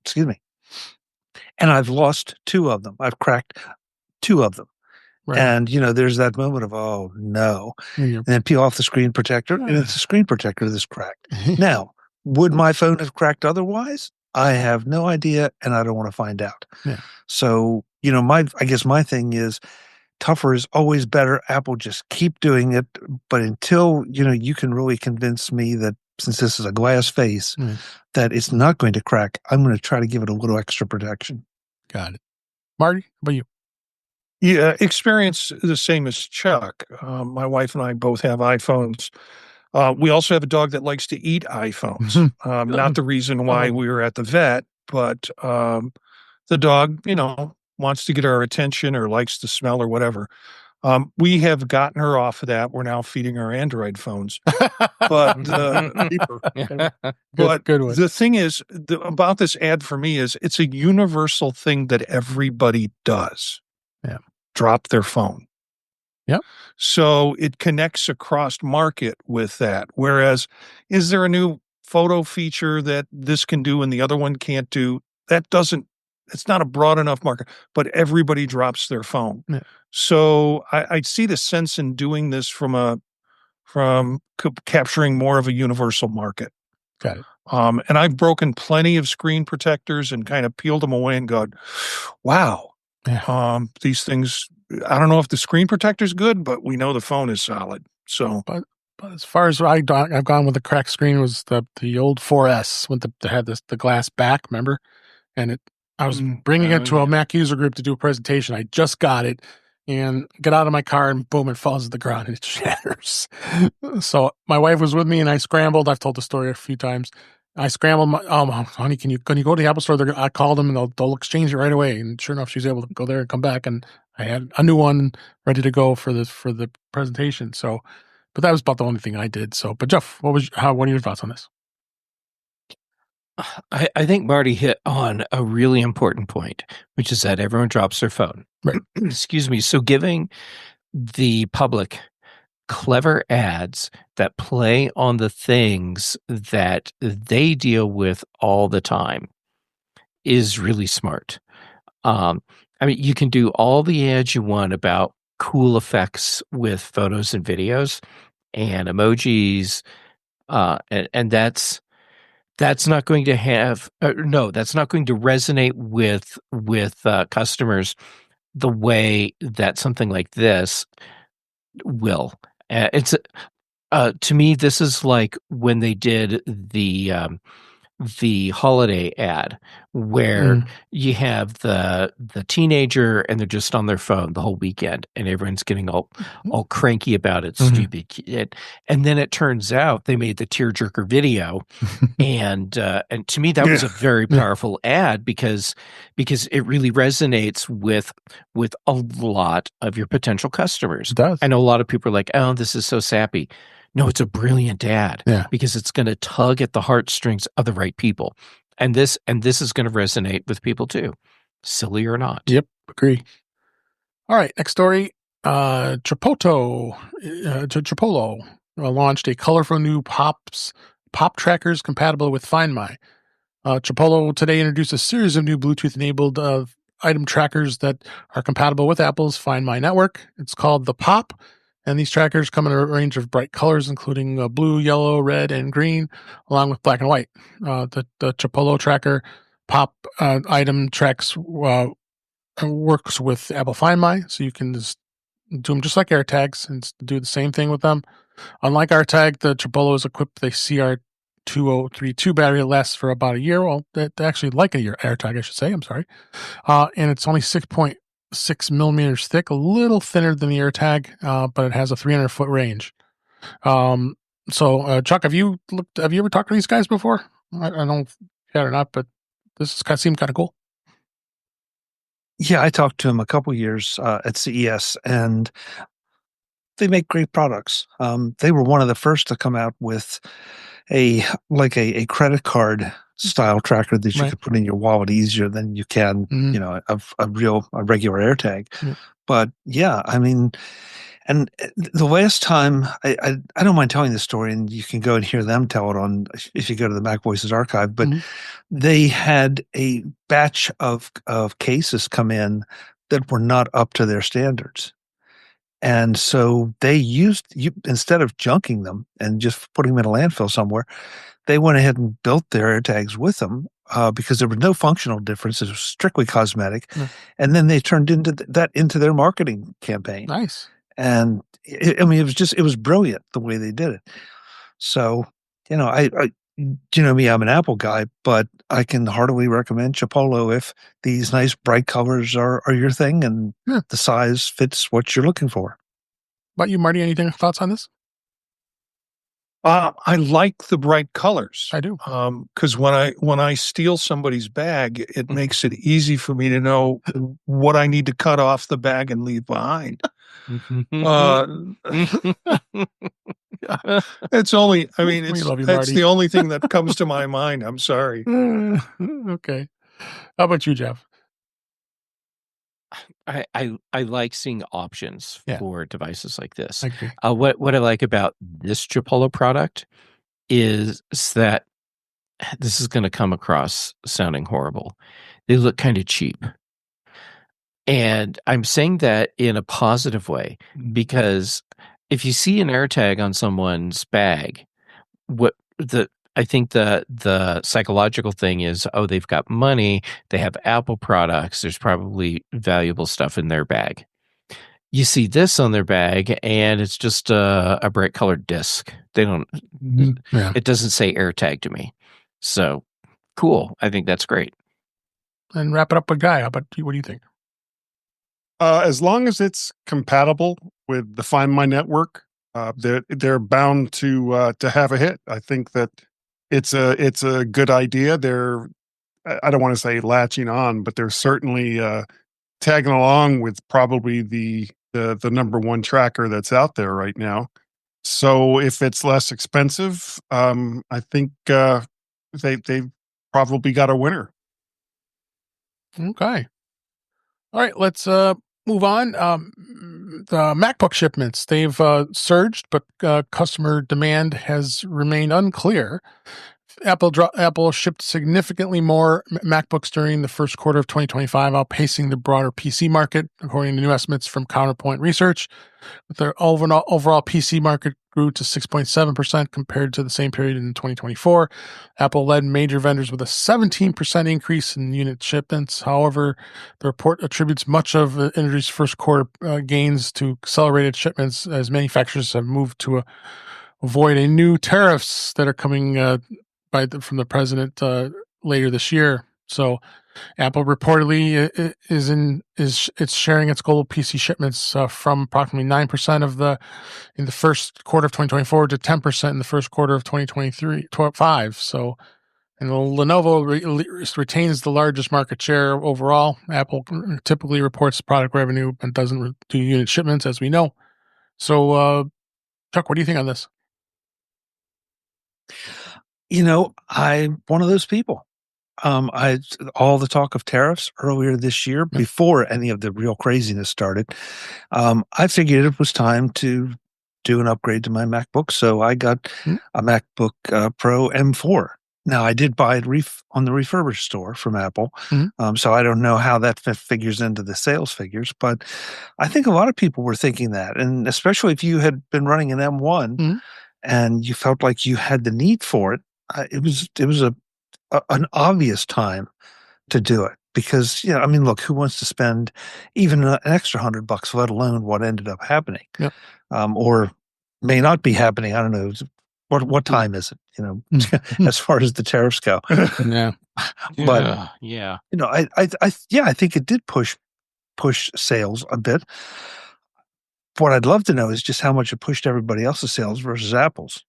S3: Excuse me. And I've lost 2 of them. I've cracked 2 of them.
S1: Right.
S3: And, there's that moment of, oh, no. And then peel off the screen protector, and it's a screen protector that's cracked. Now, would my phone have cracked otherwise? I have no idea, and I don't want to find out.
S1: Yeah.
S3: So, I guess my thing is tougher is always better. Apple, just keep doing it. But until, you can really convince me that since this is a glass face, that it's not going to crack, I'm going to try to give it a little extra protection.
S1: Got it. Marty, how about you?
S4: Yeah, experience the same as Chuck. My wife and I both have iPhones. We also have a dog that likes to eat iPhones. Not the reason why we were at the vet, but the dog, wants to get our attention or likes the smell or whatever. We have gotten her off of that. We're now feeding her Android phones. But
S1: good one.
S4: The thing is about this ad for me is it's a universal thing that everybody does.
S1: Yeah.
S4: Drop their phone.
S1: Yep.
S4: So it connects across market with that. Whereas, is there a new photo feature that this can do and the other one can't do? It's not a broad enough market, but everybody drops their phone.
S1: Yeah.
S4: So I see the sense in doing this from capturing more of a universal market.
S1: Got it.
S4: And I've broken plenty of screen protectors and kind of peeled them away and gone, wow.
S1: Yeah.
S4: These things, I don't know if the screen protector's good, but we know the phone is solid. So,
S1: but as far as I've gone with the cracked screen was the old 4S when they had the glass back, remember? And I was bringing it to a Mac user group to do a presentation. I just got it and get out of my car and boom, it falls to the ground and it shatters. So my wife was with me and I scrambled. I've told the story a few times. I scrambled. Honey, can you go to the Apple store? I called them and they'll exchange it right away. And sure enough, she's able to go there and come back. And I had a new one ready to go for the presentation. So, but that was about the only thing I did. So, but Jeff, what are your thoughts on this?
S5: I think Marty hit on a really important point, which is that everyone drops their phone.
S1: Right.
S5: Excuse me. So giving the public clever ads that play on the things that they deal with all the time is really smart. You can do all the ads you want about cool effects with photos and videos and emojis, and that's not going to that's not going to resonate with customers the way that something like this will. It's to me, this is like when they did the holiday ad where you have the teenager and they're just on their phone the whole weekend and everyone's getting all cranky about it, stupid kid. And then it turns out they made the tearjerker video and to me that was a very powerful ad because it really resonates with a lot of your potential customers.
S1: It does.
S5: I know a lot of people are like, oh, this is so sappy. No, it's a brilliant ad because it's going to tug at the heartstrings of the right people. And this is going to resonate with people too, silly or not.
S1: Yep, agree. All right, next story. Tripolo launched a colorful new pop trackers compatible with Find My. Tripolo today introduced a series of new Bluetooth-enabled item trackers that are compatible with Apple's Find My network. It's called the Pop. And these trackers come in a range of bright colors, including blue, yellow, red, and green, along with black and white. The Tripolo tracker Pop item tracks works with Apple Find My, so you can just do them just like AirTags and do the same thing with them. Unlike AirTag, the Tripolo is equipped with a CR2032 battery that lasts for about a year. Well, that actually like a year AirTag, I should say. I'm sorry. And it's only 6.6 millimeters thick, a little thinner than the AirTag, but it has a 300-foot range. So, Chuck, have you ever talked to these guys before? I don't know if you had or not, but this seemed kind of cool.
S3: Yeah, I talked to him a couple years at CES, and they make great products. They were one of the first to come out with a credit card style tracker that you
S1: Right.
S3: could put in your wallet easier than you can,
S1: Mhm.
S3: a regular AirTag.
S1: Yeah.
S3: But yeah, I mean, and the last time I don't mind telling this story, and you can go and hear them tell it on if you go to the Mac Voices archive. But
S1: Mhm.
S3: they had a batch of cases come in that were not up to their standards. And so they instead of junking them and just putting them in a landfill somewhere, they went ahead and built their AirTags with them because there was no functional difference. It was strictly cosmetic.
S1: Yeah.
S3: And then they turned into their marketing campaign.
S1: Nice.
S3: And it was brilliant the way they did it. So, me, I'm an Apple guy, but I can heartily recommend Chipolo if these nice bright colors are your thing and
S1: Yeah.
S3: the size fits what you're looking for.
S1: About you, Marty, anything thoughts on this?
S4: I like the bright colors.
S1: I do.
S4: Because when I steal somebody's bag, it makes it easy for me to know what I need to cut off the bag and leave behind. It's only, I mean,
S1: We love you,
S4: that's
S1: Marty.
S4: the only thing that comes to my mind. I'm sorry.
S1: Okay. How about you, Jeff?
S5: I like seeing options
S1: Yeah.
S5: for devices like this.
S1: I agree.
S5: What I like about this Chipolo product is that this is going to come across sounding horrible. They look kind of cheap. And I'm saying that in a positive way because if you see an AirTag on someone's bag, I think the psychological thing is, oh, they've got money, they have Apple products, there's probably valuable stuff in their bag. You see this on their bag, and it's just a bright colored disc. They don't.
S1: Yeah.
S5: It doesn't say AirTag to me. So cool. I think that's great.
S1: And wrap it up with Guy. How about you? What do you think?
S2: As long as it's compatible with the Find My network, they're bound to have a hit. I think that it's a good idea. I don't want to say latching on, but they're certainly tagging along with probably the number one tracker that's out there right now. So if it's less expensive, I think they've probably got a winner.
S1: Okay. All right, let's move on. The MacBook shipments, they've surged, but customer demand has remained unclear. Apple shipped significantly more MacBooks during the first quarter of 2025, outpacing the broader PC market, according to new estimates from Counterpoint Research. The overall PC market grew to 6.7% compared to the same period in 2024. Apple led major vendors with a 17% increase in unit shipments. However, the report attributes much of the industry's first quarter gains to accelerated shipments as manufacturers have moved to avoid a new tariffs that are coming from the president later this year. So Apple reportedly is sharing its global PC shipments from approximately 9% in the first quarter of 2024 to 10% in the first quarter of 2025. So, and Lenovo retains the largest market share overall. Apple typically reports product revenue and doesn't do unit shipments, as we know. So, Chuck, what do you think on this?
S3: I'm one of those people. All the talk of tariffs earlier this year, before any of the real craziness started, I figured it was time to do an upgrade to my MacBook. So I got a MacBook Pro M4. Now, I did buy it on the refurbished store from Apple. So I don't know how that figures into the sales figures, but I think a lot of people were thinking that. And especially if you had been running an M1 and you felt like you had the need for it, it was an obvious time to do it because, look, who wants to spend even an extra $100, let alone what ended up happening, or may not be happening. I don't know. What time is it? As far as the tariffs go.
S1: Yeah.
S3: But
S5: yeah.
S3: I think it did push sales a bit. What I'd love to know is just how much it pushed everybody else's sales versus Apple's.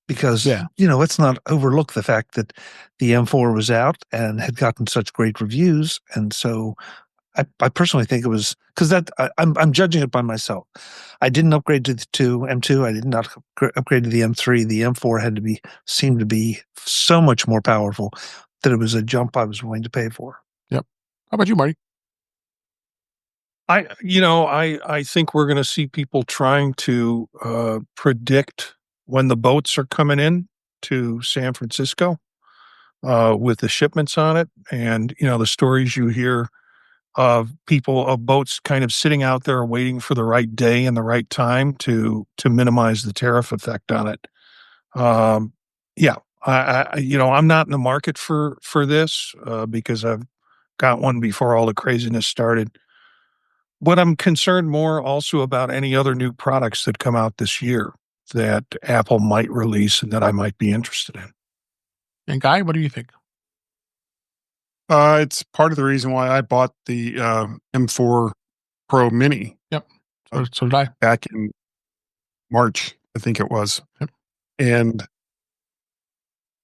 S3: Because, let's not overlook the fact that the M4 was out and had gotten such great reviews. And so I personally think it was because I'm judging it by myself. I didn't upgrade to the M2. I did not upgrade to the M3. The M4 seemed to be so much more powerful that it was a jump I was willing to pay for.
S1: Yep. How about you, Marty?
S4: I think we're going to see people trying to predict when the boats are coming in to San Francisco with the shipments on it, and the stories you hear of boats kind of sitting out there waiting for the right day and the right time to minimize the tariff effect on it. Yeah, I'm not in the market for this because I've got one before all the craziness started. But I'm concerned more also about any other new products that come out this year that Apple might release and that I might be interested in.
S1: And Guy, what do you think?
S2: It's part of the reason why I bought the M4 Pro Mini.
S1: Yep. So did I.
S2: Back in March, I think it was.
S1: Yep. And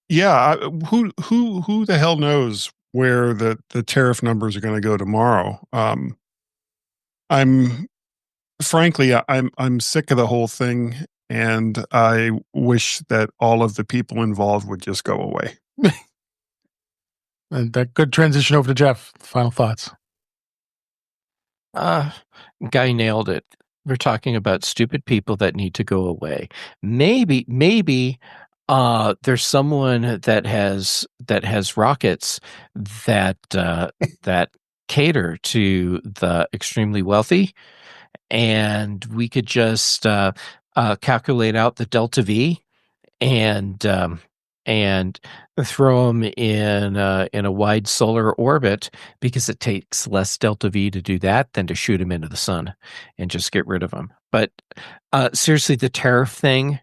S2: yeah, who the hell knows where the tariff numbers are going to go tomorrow? I'm sick of the whole thing, and I wish that all of the people involved would just go away.
S1: And that good transition over to Jeff. Final thoughts.
S5: Guy nailed it. We're talking about stupid people that need to go away. Maybe there's someone that has rockets that cater to the extremely wealthy, and we could just calculate out the delta V and throw them in a wide solar orbit, because it takes less delta V to do that than to shoot them into the sun and just get rid of them. But seriously, the tariff thing,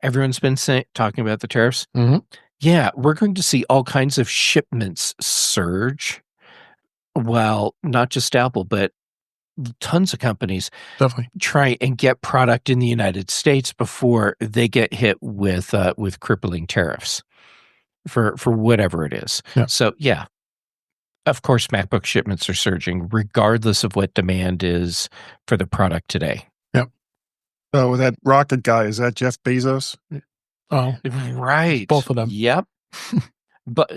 S5: everyone's been talking about the tariffs.
S1: Mm-hmm.
S5: Yeah, we're going to see all kinds of shipments surge. Well, not just Apple, but tons of companies
S1: Definitely
S5: try and get product in the United States before they get hit with crippling tariffs for whatever it is.
S1: Yeah.
S5: So yeah, of course, MacBook shipments are surging regardless of what demand is for the product today.
S1: Yep.
S2: So that rocket guy, is that Jeff Bezos?
S1: Oh,
S5: right.
S1: Both of them.
S5: Yep. but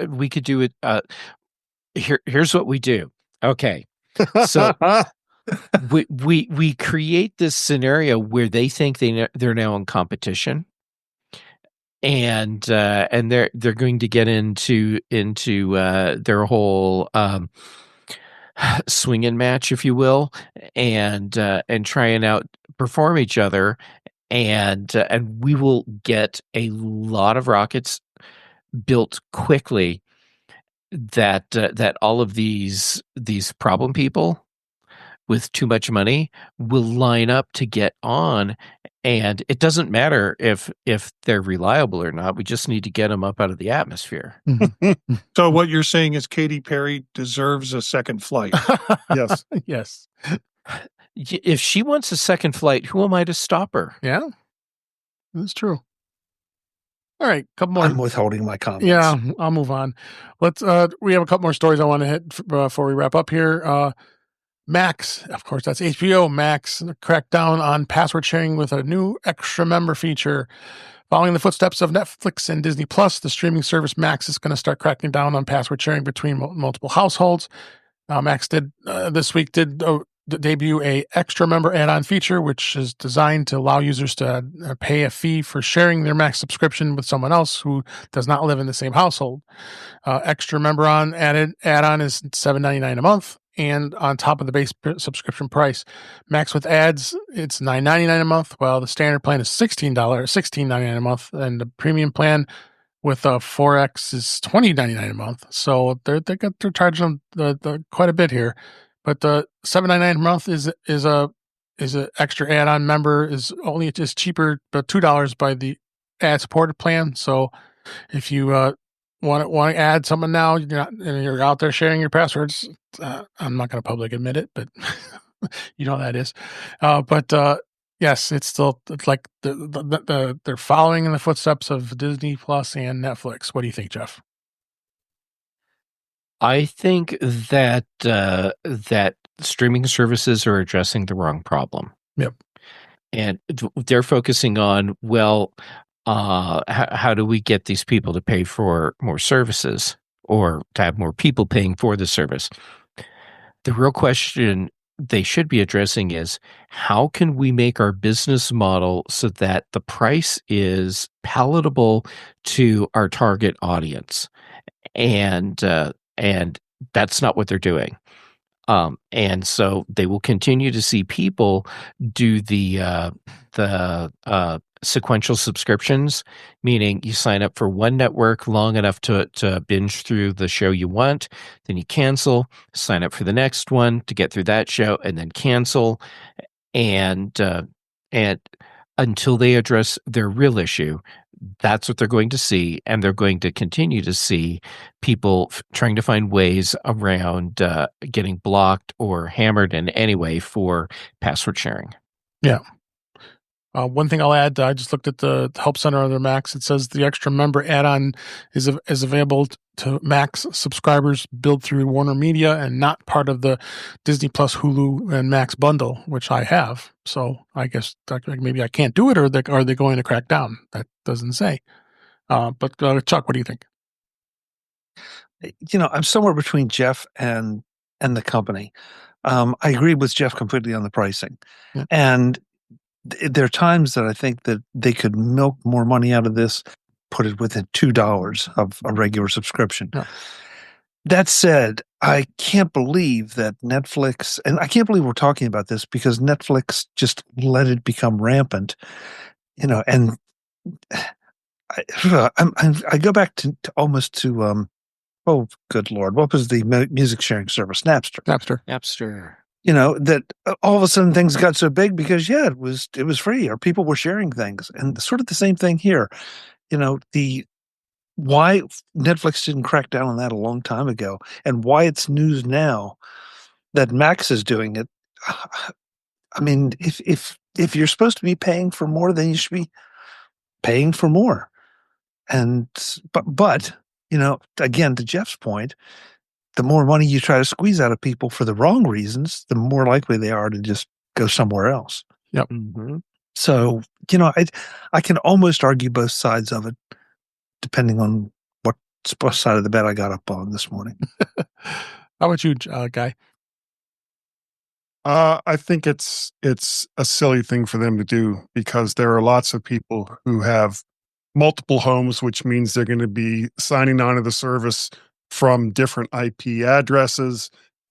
S5: we could do it. Here's what we do. Okay. So we create this scenario where they think they're now in competition, and they're going to get into their whole swinging match, if you will, and try and outperform each other, and we will get a lot of rockets built quickly that all of these problem people with too much money will line up to get on, and it doesn't matter if they're reliable or not. We just need to get them up out of the atmosphere.
S1: Mm-hmm.
S4: So what you're saying is Katy Perry deserves a second flight.
S2: Yes.
S1: Yes.
S5: If she wants a second flight, who am I to stop her?
S1: Yeah, that's true. All right, couple more.
S3: I'm withholding my comments.
S1: Yeah, I'll move on. Let's. We have a couple more stories I want to hit before we wrap up here. Max, of course, that's HBO Max, cracked down on password sharing with a new extra member feature. Following the footsteps of Netflix and Disney Plus, the streaming service Max is going to start cracking down on password sharing between multiple households. Max did this week debut a extra member add-on feature, which is designed to allow users to pay a fee for sharing their Max subscription with someone else who does not live in the same household. Extra member add-on is $7.99 a month, and on top of the base subscription price. Max with ads, it's $9.99 a month, while the standard plan is $16.99 a month, and the premium plan with 4X is $20.99 a month. So they're charging them quite a bit here. But the $7.99 a month is a extra add-on member is only just cheaper, but $2 by the ad-supported plan. So if you want to add someone now, you're out there sharing your passwords, I'm not going to publicly admit it, but you know how that is. But yes, it's like they're following in the footsteps of Disney Plus and Netflix. What do you think, Jeff?
S5: I think that that streaming services are addressing the wrong problem.
S1: Yep.
S5: And they're focusing on, well, how do we get these people to pay for more services or to have more people paying for the service? The real question they should be addressing is, how can we make our business model so that the price is palatable to our target audience? And that's not what they're doing. And so they will continue to see people do the sequential subscriptions, meaning you sign up for one network long enough to binge through the show you want, then you cancel, sign up for the next one to get through that show, and then cancel, and until they address their real issue. That's what they're going to see, and they're going to continue to see people trying to find ways around getting blocked or hammered in any way for password sharing.
S1: Yeah. One thing I'll add, I just looked at the Help Center on their Macs. It says the extra member add-on is available to Max subscribers billed through Warner Media and not part of the Disney Plus, Hulu, and Max bundle, which I have. So I guess maybe I can't do it, or are they going to crack down? That doesn't say. But Chuck, what do you think?
S3: I'm somewhere between Jeff and the company. I agree with Jeff completely on the pricing.
S1: Yeah.
S3: And there are times that I think that they could milk more money out of this, put it within $2 of a regular subscription.
S1: Yeah.
S3: That said, I can't believe that Netflix, and I can't believe we're talking about this because Netflix just let it become rampant, and I go back to almost to, oh, good Lord, what was the music sharing service?
S1: Napster.
S3: That all of a sudden things got so big because it was free, or people were sharing things, and sort of the same thing here. Why Netflix didn't crack down on that a long time ago, and why it's news now that Max is doing it. I mean, if you're supposed to be paying for more, then you should be paying for more. And but again, to Jeff's point, the more money you try to squeeze out of people for the wrong reasons, the more likely they are to just go somewhere else.
S1: Yep.
S3: Mm-hmm. So, I can almost argue both sides of it, depending on what side of the bed I got up on this morning.
S1: How about you, Guy?
S2: I think it's a silly thing for them to do because there are lots of people who have multiple homes, which means they're going to be signing on to the service from different IP addresses,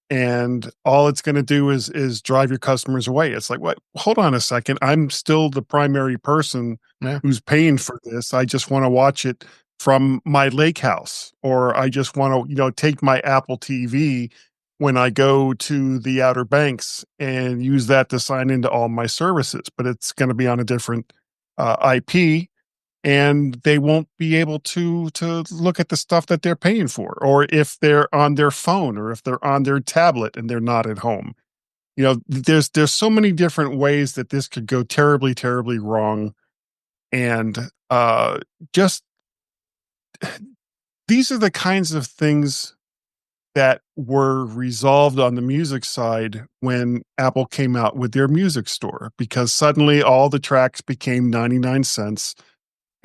S2: and all it's going to do is drive your customers away. It's like, what? Hold on a second. I'm still the primary person who's paying for this. I just want to watch it from my lake house, or I just want to, take my Apple TV when I go to the Outer Banks and use that to sign into all my services. But it's going to be on a different IP. And they won't be able to look at the stuff that they're paying for, or if they're on their phone, or if they're on their tablet and they're not at home. There's so many different ways that this could go terribly, terribly wrong. And just these are the kinds of things that were resolved on the music side when Apple came out with their music store, because suddenly all the tracks became 99 cents.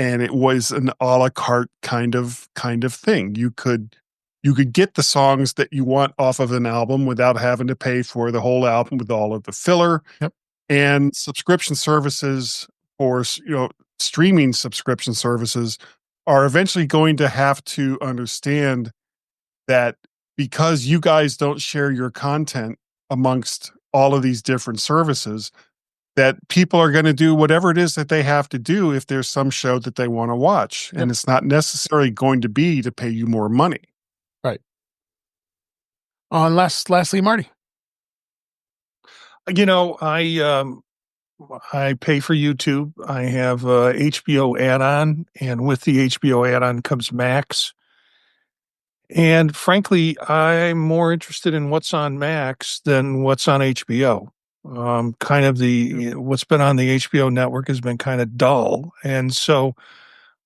S2: And it was an a la carte kind of thing. You could get the songs that you want off of an album without having to pay for the whole album with all of the filler.
S1: Yep.
S2: And subscription services, or streaming subscription services, are eventually going to have to understand that because you guys don't share your content amongst all of these different services, that people are going to do whatever it is that they have to do if there's some show that they want to watch. And it's not necessarily going to be to pay you more money.
S1: Right. Lastly, Marty.
S4: I pay for YouTube. I have a HBO add-on, and with the HBO add-on comes Max. And frankly, I'm more interested in what's on Max than what's on HBO. What's been on the HBO network has been kind of dull. And so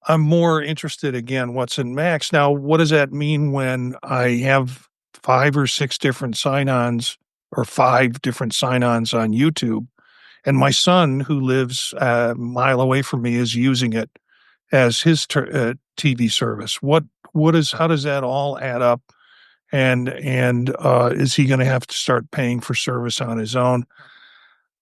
S4: I'm more interested again. What's in Max now? What does that mean when I have 5 or 6 different sign-ons or 5 different sign-ons on YouTube, and my son, who lives a mile away from me, is using it as his TV service? How does that all add up? And is he going to have to start paying for service on his own?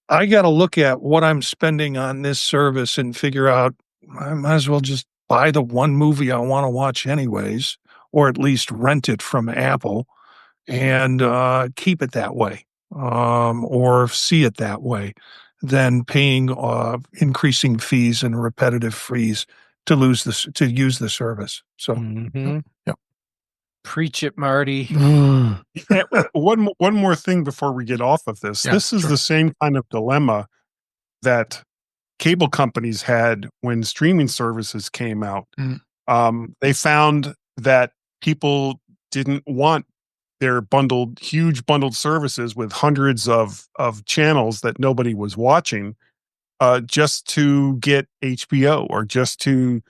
S4: I got to look at what I'm spending on this service and figure out I might as well just buy the one movie I want to watch anyways, or at least rent it from Apple and keep it that way, or see it that way, than paying increasing fees and repetitive fees to use the service. So
S1: Yep.
S5: Preach it, Marty.
S2: One more thing before we get off of this.
S1: Yeah,
S2: This is the same kind of dilemma that cable companies had when streaming services came out. They found that people didn't want their huge bundled services with hundreds of channels that nobody was watching, just to get HBO or just to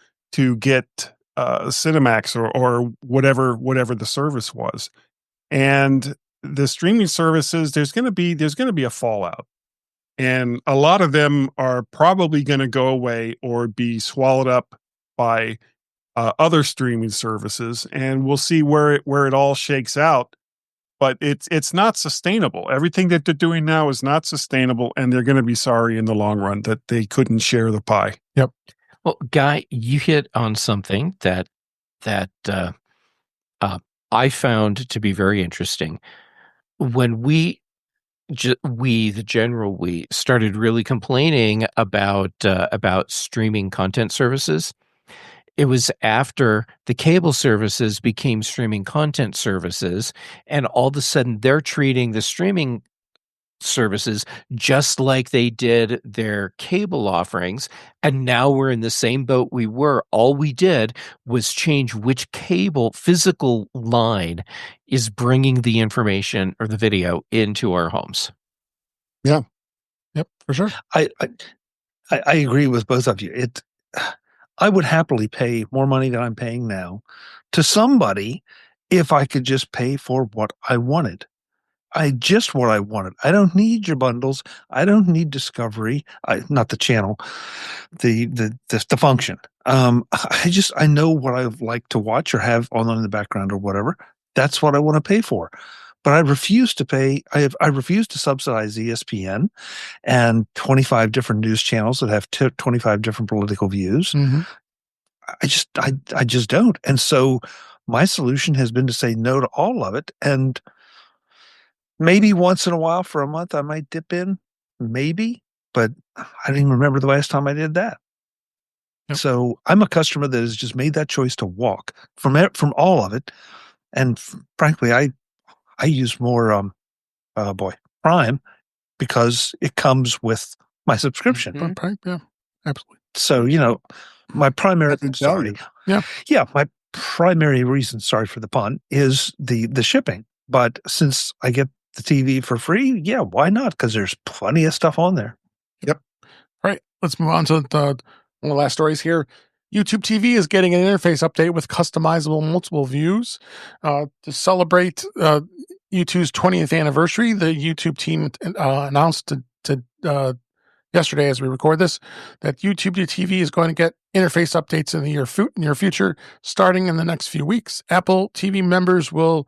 S2: get Cinemax or whatever the service was. And the streaming services, there's going to be a fallout, and a lot of them are probably going to go away or be swallowed up by other streaming services, and we'll see where it all shakes out. But it's not sustainable. Everything that they're doing now is not sustainable, and they're going to be sorry in the long run that they couldn't share the pie.
S1: Yep.
S5: Well, Guy, you hit on something that I found to be very interesting. When we started really complaining about streaming content services, it was after the cable services became streaming content services, and all of a sudden they're treating the streaming services just like they did their cable offerings, and now we're in the same boat we were. All we did was change which cable physical line is bringing the information or the video into our homes.
S1: Yep, for sure.
S3: I agree with both of you. I would happily pay more money than I'm paying now to somebody if I could just pay for what I wanted. What I wanted. I don't need your bundles. I don't need Discovery. Not the channel, the function. I know what I like to watch or have on in the background or whatever. That's what I want to pay for. But I refuse to pay. I refuse to subsidize ESPN and 25 different news channels that have 25 different political views.
S1: Mm-hmm.
S3: I just don't. And so my solution has been to say no to all of it. And maybe once in a while for a month, I might dip in, maybe, but I don't even remember the last time I did that. Yep. So I'm a customer that has just made that choice to walk from all of it. And frankly, I use more, Prime, because it comes with my subscription.
S1: Prime, yeah, absolutely.
S3: So, my primary, my primary reason, sorry for the pun, is the shipping. But since I get the TV for free, yeah, why not? Because there's plenty of stuff on there.
S1: Yep. All right, let's move on to one of the last stories here. YouTube TV is getting an interface update with customizable multiple views. To celebrate YouTube's 20th anniversary, the YouTube team announced to yesterday, as we record this, that YouTube TV is going to get interface updates in the near future, starting in the next few weeks. Apple TV members will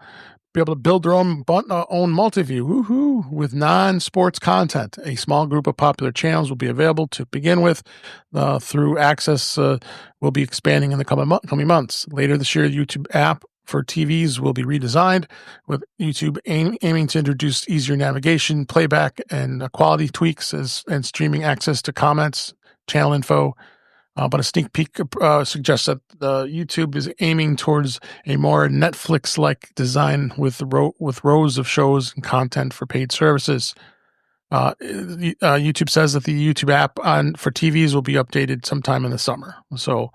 S1: be able to build their own multi-view with non-sports content. A small group of popular channels will be available to begin with. Through access will be expanding in the coming months. Later this year, the YouTube app for TVs will be redesigned, with YouTube aiming to introduce easier navigation, playback, and quality tweaks and streaming access to comments, channel info. But a sneak peek suggests that YouTube is aiming towards a more Netflix-like design with rows of shows and content for paid services. YouTube says that the YouTube app for TVs will be updated sometime in the summer. So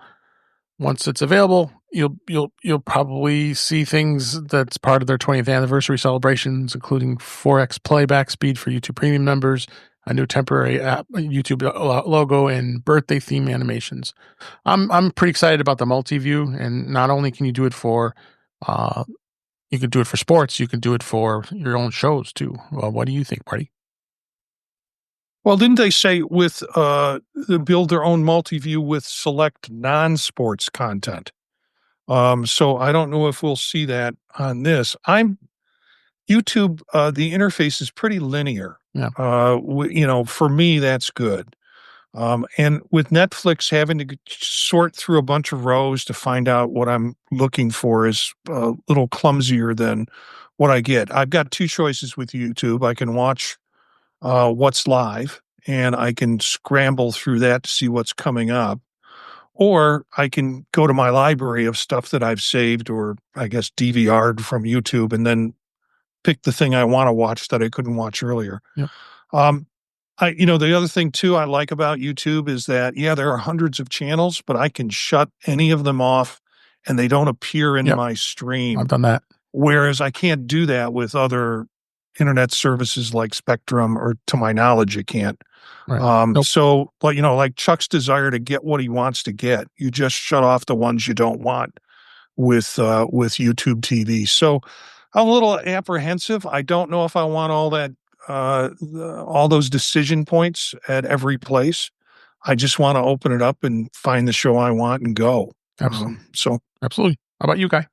S1: once it's available, you'll probably see things that's part of their 20th anniversary celebrations, including 4x playback speed for YouTube Premium members, a new temporary app, YouTube logo, and birthday theme animations. I'm pretty excited about the multi-view, and not only can you do it for, you can do it for sports, you can do it for your own shows too. Well, what do you think, Marty?
S4: Well, didn't they say with build their own multi-view with select non-sports content? So I don't know if we'll see that on this. YouTube, the interface is pretty linear.
S1: Yeah.
S4: For me, that's good. And with Netflix having to sort through a bunch of rows to find out what I'm looking for is a little clumsier than what I get. I've got two choices with YouTube. I can watch what's live, and I can scramble through that to see what's coming up. Or I can go to my library of stuff that I've saved or I guess DVR'd from YouTube and then pick the thing I want to watch that I couldn't watch earlier.
S1: Yep.
S4: The other thing too I like about YouTube is that, there are hundreds of channels, but I can shut any of them off and they don't appear in my stream.
S1: I've done that.
S4: Whereas I can't do that with other internet services like Spectrum, or to my knowledge, you can't.
S1: Right.
S4: So, like Chuck's desire to get what he wants to get, you just shut off the ones you don't want with YouTube TV. So I'm a little apprehensive. I don't know if I want all that, all those decision points at every place. I just want to open it up and find the show I want and go.
S1: Absolutely.
S4: Absolutely.
S1: How about you, Guy?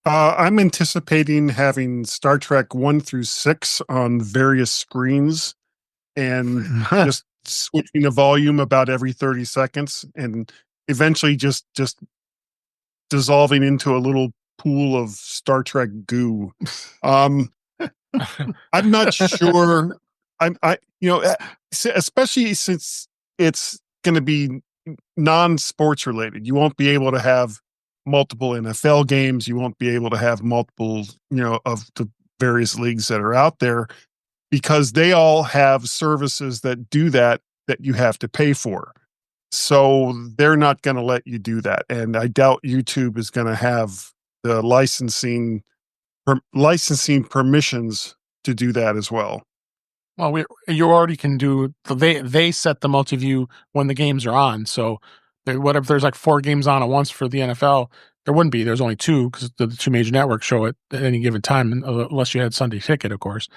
S2: I'm anticipating having Star Trek 1 through 6 on various screens and just switching the volume about every 30 seconds and eventually just dissolving into a little pool of Star Trek goo. I'm not sure. Especially since it's going to be non-sports related. You won't be able to have multiple NFL games. You won't be able to have multiple, of the various leagues that are out there, because they all have services that do that you have to pay for. So they're not going to let you do that. And I doubt YouTube is going to have the licensing permissions to do that as well.
S1: Well, you already can do. They set the multi-view when the games are on. So, what if there's like 4 games on at once for the NFL? There wouldn't be. There's only 2 because the 2 major networks show it at any given time, unless you had Sunday Ticket, of course.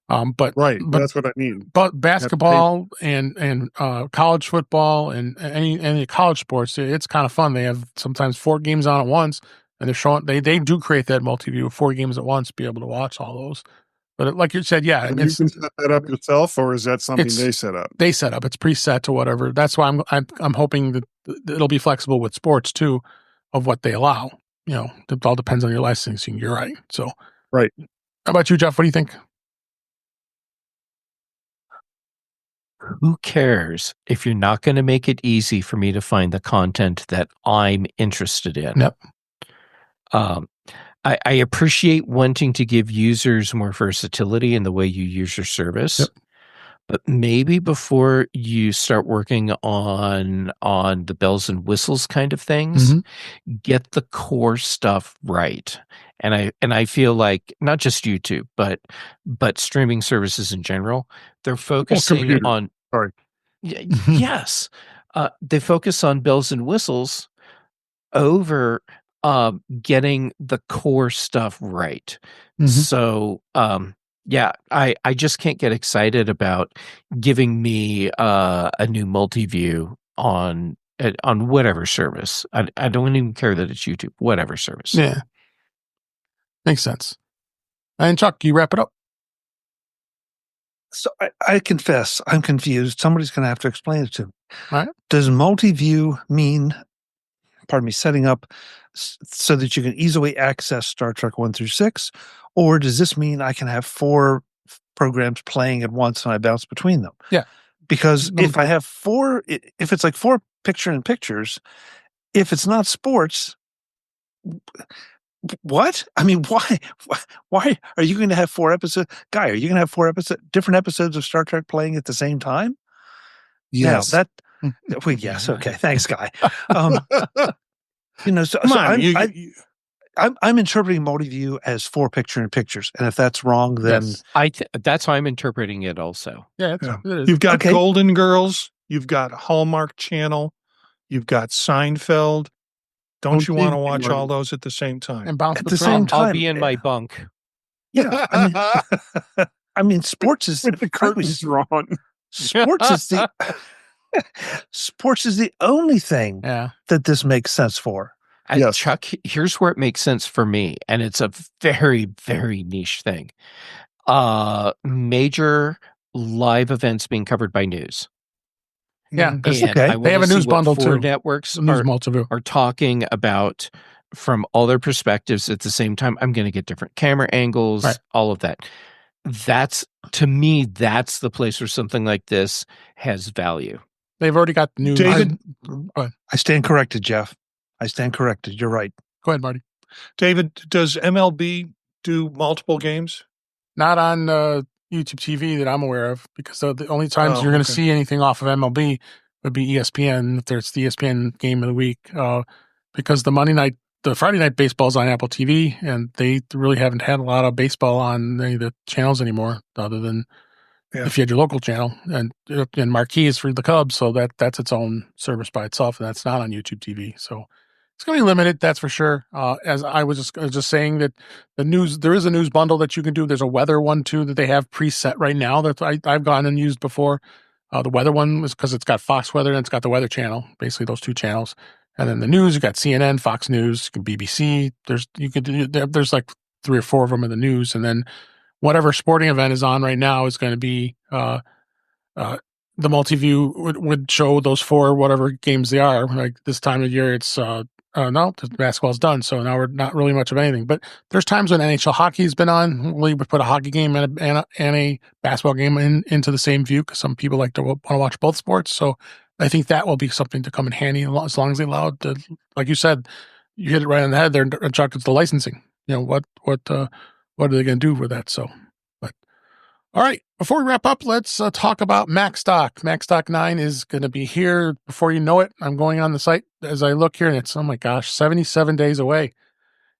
S1: But
S2: that's what I mean.
S1: But basketball and college football and any college sports, it's kind of fun. They have sometimes 4 games on at once, and they're showing. They do create that multi-view of 4 games at once, be able to watch all those. But like you said,
S2: you can set that up yourself, or is that something they set up?
S1: They set up. It's preset to whatever. That's why I'm hoping that it'll be flexible with sports too, of what they allow. It all depends on your licensing. You're right. So,
S2: right.
S1: How about you, Jeff? What do you think?
S5: Who cares if you're not going to make it easy for me to find the content that I'm interested in?
S1: Yep.
S5: I appreciate wanting to give users more versatility in the way you use your service.
S1: Yep.
S5: But maybe before you start working on the bells and whistles kind of things, get the core stuff right. And I feel like not just YouTube, but streaming services in general, they're focusing on.
S2: Sorry.
S5: Yes, they focus on bells and whistles over getting the core stuff right. So, I just can't get excited about giving me a new multi-view on whatever service. I don't even care that it's YouTube, whatever service.
S1: Yeah. Makes sense. And Chuck, you wrap it up.
S3: So I confess, I'm confused. Somebody's going to have to explain it to me.
S1: All right.
S3: Does multi-view mean, setting up so that you can easily access Star Trek 1 through 6? Or does this mean I can have 4 programs playing at once and I bounce between them?
S1: Yeah.
S3: Because if I have 4, if it's like 4 picture-in-pictures, if it's not sports, what? I mean, why are you going to have 4 episodes? Guy, are you going to have 4 different episodes of Star Trek playing at the same time?
S2: Yes.
S3: Now, yes. Okay. Thanks, Guy. So,
S4: Come on,
S3: I'm interpreting multi-view as 4 picture-in-pictures, and if that's wrong, then
S1: Yes.
S5: That's how I'm interpreting it also.
S1: Yeah,
S4: Yeah.
S1: it is.
S4: You've got
S3: Okay.
S4: Golden Girls, you've got Hallmark Channel, you've got Seinfeld. Don't you want to watch all those at the same time?
S1: And bounce
S3: at the
S1: between
S3: same
S1: them.
S5: I'll
S3: time,
S5: be in my bunk.
S3: yeah. I mean, sports is
S2: With the
S3: frankly,
S2: curtains drawn.
S3: sports is the sports is the only thing
S1: Yeah.
S3: that this makes sense for.
S5: And
S2: Yes.
S5: Chuck, here's where it makes sense for me, and it's a very, very niche thing. Major live events being covered by news.
S1: Yeah.
S4: Mhm.
S1: There's-
S5: And
S3: Okay.
S5: I
S1: They
S5: wanna
S1: have a
S5: see
S1: news
S5: what
S1: bundle,
S5: 4
S1: too.
S5: networks
S1: Some news
S5: are,
S1: multi-view.
S5: are talking about from all their perspectives at the same time. I'm going to get different camera angles,
S1: Right.
S5: all of that. That's, to me, that's the place where something like this has value.
S1: They've already got the news.
S4: David?
S1: Go ahead.
S3: I stand corrected, Jeff. I stand corrected. You're right.
S1: Go ahead, Marty.
S4: David, does MLB do multiple games?
S1: Not on YouTube TV that I'm aware of, because the only times
S4: Oh,
S1: you're going to
S4: okay.
S1: see anything off of MLB would be ESPN, if there's the ESPN game of the week, because the Friday night baseball is on Apple TV, and they really haven't had a lot of baseball on any of the channels anymore, other than
S4: Yeah.
S1: if you had your local channel, and Marquee is for the Cubs, so that's its own service by itself, and that's not on YouTube TV. So it's going to be limited, that's for sure. As I was just saying that there is a news bundle that you can do. There's a weather one too that they have preset right now that I've gone and used before. The weather one was because it's got Fox Weather and it's got the Weather Channel, basically those 2 channels. And then the news, you got CNN, Fox News, BBC. There's like 3 or 4 of them in the news, and then whatever sporting event is on right now is going to be the multi-view would show those 4 whatever games they are. Like this time of year, it's no, the basketball's done, so now we're not really much of anything. But there's times when NHL hockey's been on. We would put a hockey game and a basketball game into the same view, because some people like to want to watch both sports. So I think that will be something to come in handy, as long as they allow it to, like you said, you hit it right on the head there, Chuck. It's the licensing. What are they going to do with that? So, but all right. Before we wrap up, let's talk about MacStock. MacStock 9 is going to be here before you know it. I'm going on the site as I look here, and it's, oh my gosh, 77 days away.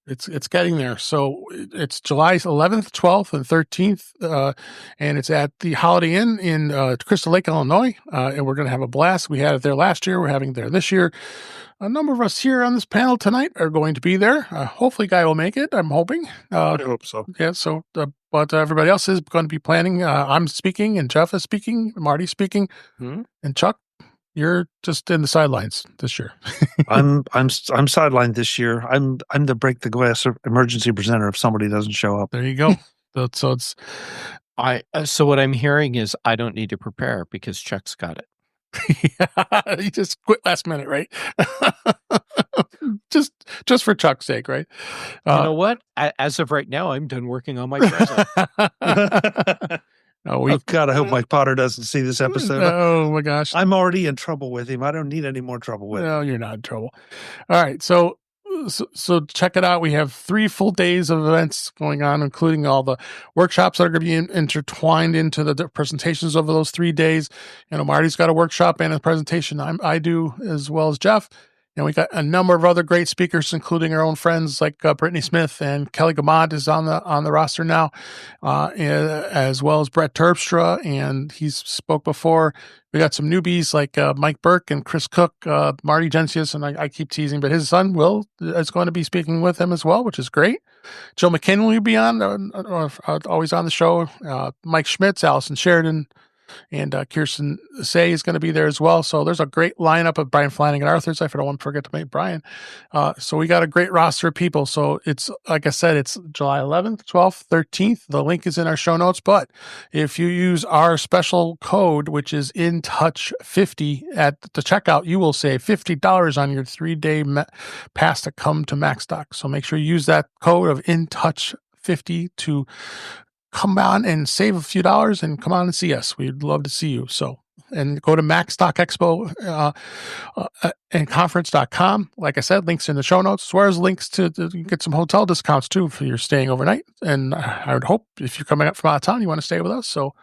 S1: It's getting there. So it's July 11th, 12th, and 13th, and it's at the Holiday Inn in Crystal Lake, Illinois, and we're going to have a blast. We had it there last year. We're having it there this year. A number of us here on this panel tonight are going to be there. Hopefully Guy will make it, I'm hoping.
S2: I hope so.
S1: Yeah, so, but everybody else is going to be planning. I'm speaking, and Jeff is speaking, Marty's speaking, and Chuck, you're just in the sidelines this year.
S3: I'm sidelined this year. I'm the break the glass emergency presenter if somebody doesn't show up.
S1: There you go. So it's
S5: So what I'm hearing is I don't need to prepare because Chuck's got it.
S1: you just quit last minute, right? just for Chuck's sake, right?
S5: You know what? As of right now, I'm done working on my present.
S3: Oh God, I hope Mike Potter doesn't see this episode.
S1: Oh my gosh,
S3: I'm already in trouble with him. I don't need any more trouble with him.
S1: No, you're not in trouble. All right, so check it out. We have 3 full days of events going on, including all the workshops that are going to be intertwined into the presentations over those 3 days. Marty's got a workshop and a presentation. I do, as well as Jeff. And we got a number of other great speakers, including our own friends like Brittany Smith, and Kelly Gamad is on the roster now, as well as Brett Terpstra, and he's spoke before. We got some newbies like Mike Burke and Chris Cook, Marty Jeff, and I keep teasing, but his son Will is going to be speaking with him as well, which is great. Joe McKinnon will be on, always on the show. Mike Schmitz, Allison Sheridan, and Kirsten Say is going to be there as well. So there's a great lineup of Brian Flanagan Arthurs. I don't want to forget to make Brian. So we got a great roster of people. So it's, like I said, it's July 11th, 12th, 13th. The link is in our show notes. But if you use our special code, which is InTouch50 at the checkout, you will save $50 on your 3-day pass to come to MacStock. So make sure you use that code of InTouch50 to come on and save a few dollars and come on and see us. We'd love to see you. So, and go to MacStock Expo and conference.com. Like I said, links in the show notes, as well as links to get some hotel discounts too for your staying overnight. And I would hope if you're coming up from out of town, you want to stay with us. So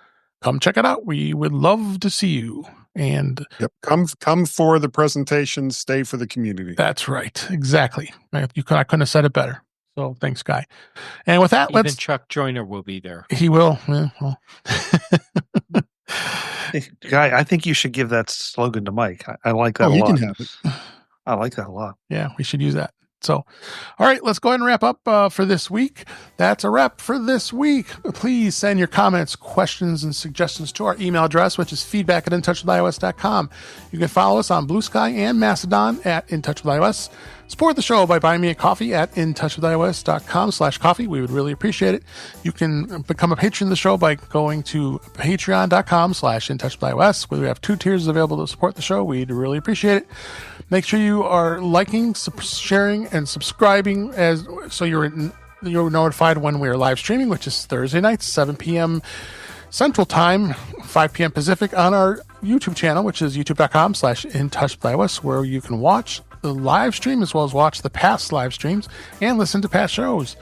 S1: come check it out. We would love to see you. And
S2: yep, come for the presentation, stay for the community.
S1: That's right. Exactly. I couldn't have said it better. So thanks, Guy. And with that,
S5: Even Chuck Joyner will be there.
S1: He will. Yeah, well.
S3: Guy, I think you should give that slogan to Mike. I like that a
S2: he
S3: lot.
S2: can have it.
S3: I like that a lot.
S1: Yeah, we should use that. So, all right, let's go ahead and wrap up for this week. That's a wrap for this week. Please send your comments, questions, and suggestions to our email address, which is feedback@intouchwithios.com. You can follow us on Blue Sky and Mastodon at InTouchWithIOS. Support the show by buying me a coffee at intouchwithios.com/coffee. We would really appreciate it. You can become a patron of the show by going to patreon.com/intouchwithios, where we have 2 tiers available to support the show. We'd really appreciate it. Make sure you are liking, sharing, and subscribing so you're notified when we're live streaming, which is Thursday nights, 7 p.m. Central Time, 5 p.m. Pacific, on our YouTube channel, which is youtube.com/intouchwithios, where you can watch the live stream as well as watch the past live streams and listen to past shows.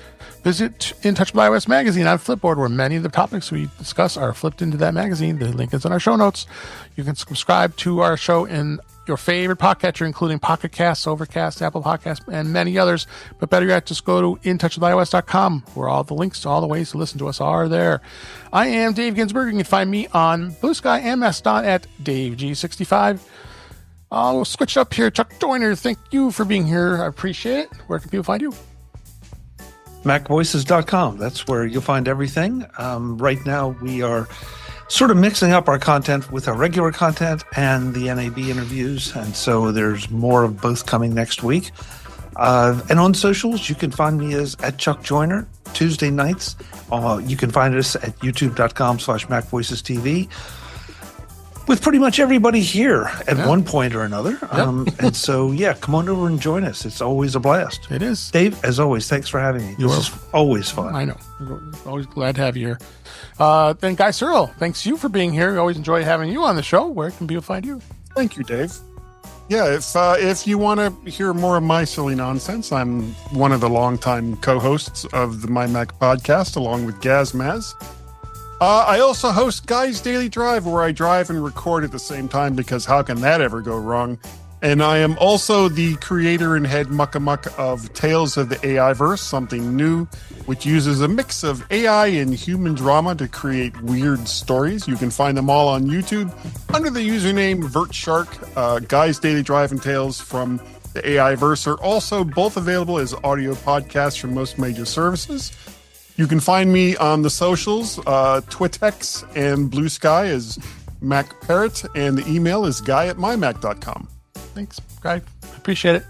S1: Visit In Touch with iOS magazine on Flipboard, where many of the topics we discuss are flipped into that magazine. The link is in our show notes. You can subscribe to our show in your favorite podcatcher, including Pocket Casts, Overcast, Apple Podcasts, and many others. But better yet, just go to intouchwithios.com, where all the links to all the ways to listen to us are there. I am Dave Ginsburg. You can find me on Blue Sky and Mastodon at DaveG65. We'll switch up here. Chuck Joyner, thank you for being here. I appreciate it. Where can people find you?
S3: MacVoices.com. That's where you'll find everything. Right now, we are sort of mixing up our content with our regular content and the NAB interviews. And so there's more of both coming next week. And on socials, you can find me as at Chuck Joyner Tuesday nights. You can find us at youtube.com/MacVoicesTV. With pretty much everybody here at one point or another. And so, come on over and join us. It's always a blast.
S1: It is.
S3: Dave, as always, thanks for having me. This is always fun.
S1: I know. Always glad to have you here. Then Guy Searle, thanks you for being here. We always enjoy having you on the show. Where can people find you?
S2: Thank you, Dave. Yeah, if you want to hear more of my silly nonsense, I'm one of the longtime co-hosts of the My Mac podcast, along with Gaz Maz. I also host Guy's Daily Drive, where I drive and record at the same time, because how can that ever go wrong? And I am also the creator and head muckamuck of Tales of the AI-verse, something new, which uses a mix of AI and human drama to create weird stories. You can find them all on YouTube under the username VertShark. Guy's Daily Drive and Tales from the AI-verse are also both available as audio podcasts from most major services. You can find me on the socials, Twitex and Blue Sky as Mac Parrot, and the email is guy@mymac.com.
S1: Thanks, Guy. Appreciate it.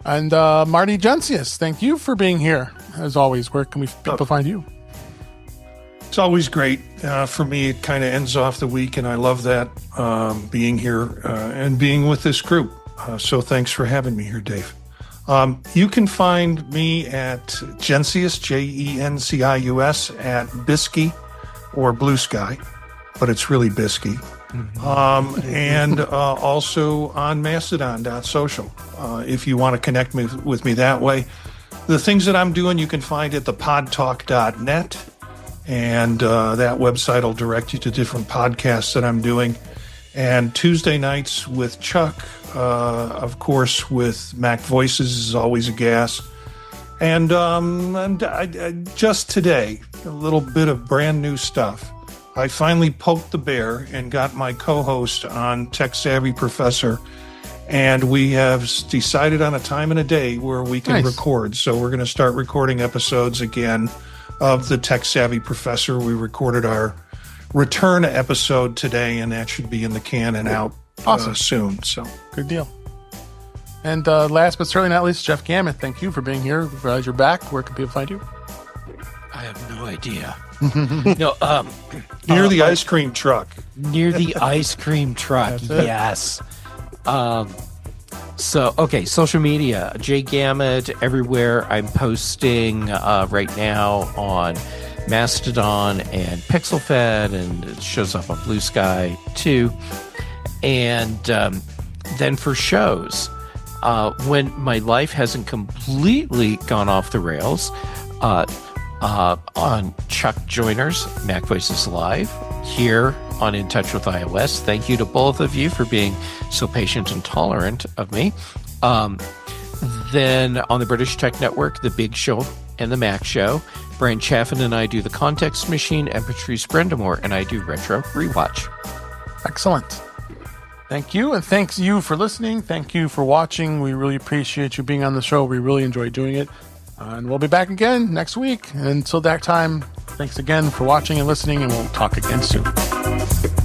S1: And Marty Jeff, thank you for being here. As always, where can people find you?
S4: It's always great. For me, it kind of ends off the week, and I love that, being here and being with this group. So thanks for having me here, Dave. You can find me at Gencius, Jencius, at Bisky or Blue Sky, but it's really Bisky. And also on Mastodon.social, if you want to connect with me that way. The things that I'm doing, you can find at thepodtalk.net, and that website will direct you to different podcasts that I'm doing. And Tuesday nights with Chuck, of course, with Mac Voices is always a gas. And I just today, a little bit of brand new stuff. I finally poked the bear and got my co-host on Tech Savvy Professor, and we have decided on a time and a day where we can record. So we're going to start recording episodes again of the Tech Savvy Professor. We recorded our return episode today, and that should be in the can and out soon. So
S1: good deal. And last but certainly not least, Jeff Gamet, thank you for being here. Glad you're back. Where can people find you?
S5: I have no idea.
S4: No, near the ice cream truck.
S5: Near the ice cream truck. Yes. Social media, Jay Gamet everywhere. I'm posting right now on Mastodon and PixelFed, and it shows up on Blue Sky too. And then for shows, when my life hasn't completely gone off the rails, on Chuck Joyner's Mac Voices Live here on In Touch with iOS. Thank you to both of you for being so patient and tolerant of me. Then on the British Tech Network, The Big Show and The Mac Show. Brian Chaffin and I do The Context Machine, and Patrice Brendamore and I do Retro Rewatch.
S1: Excellent. Thank you, and thanks you for listening. Thank you for watching. We really appreciate you being on the show. We really enjoy doing it. And we'll be back again next week. And until that time, thanks again for watching and listening, and we'll talk again soon.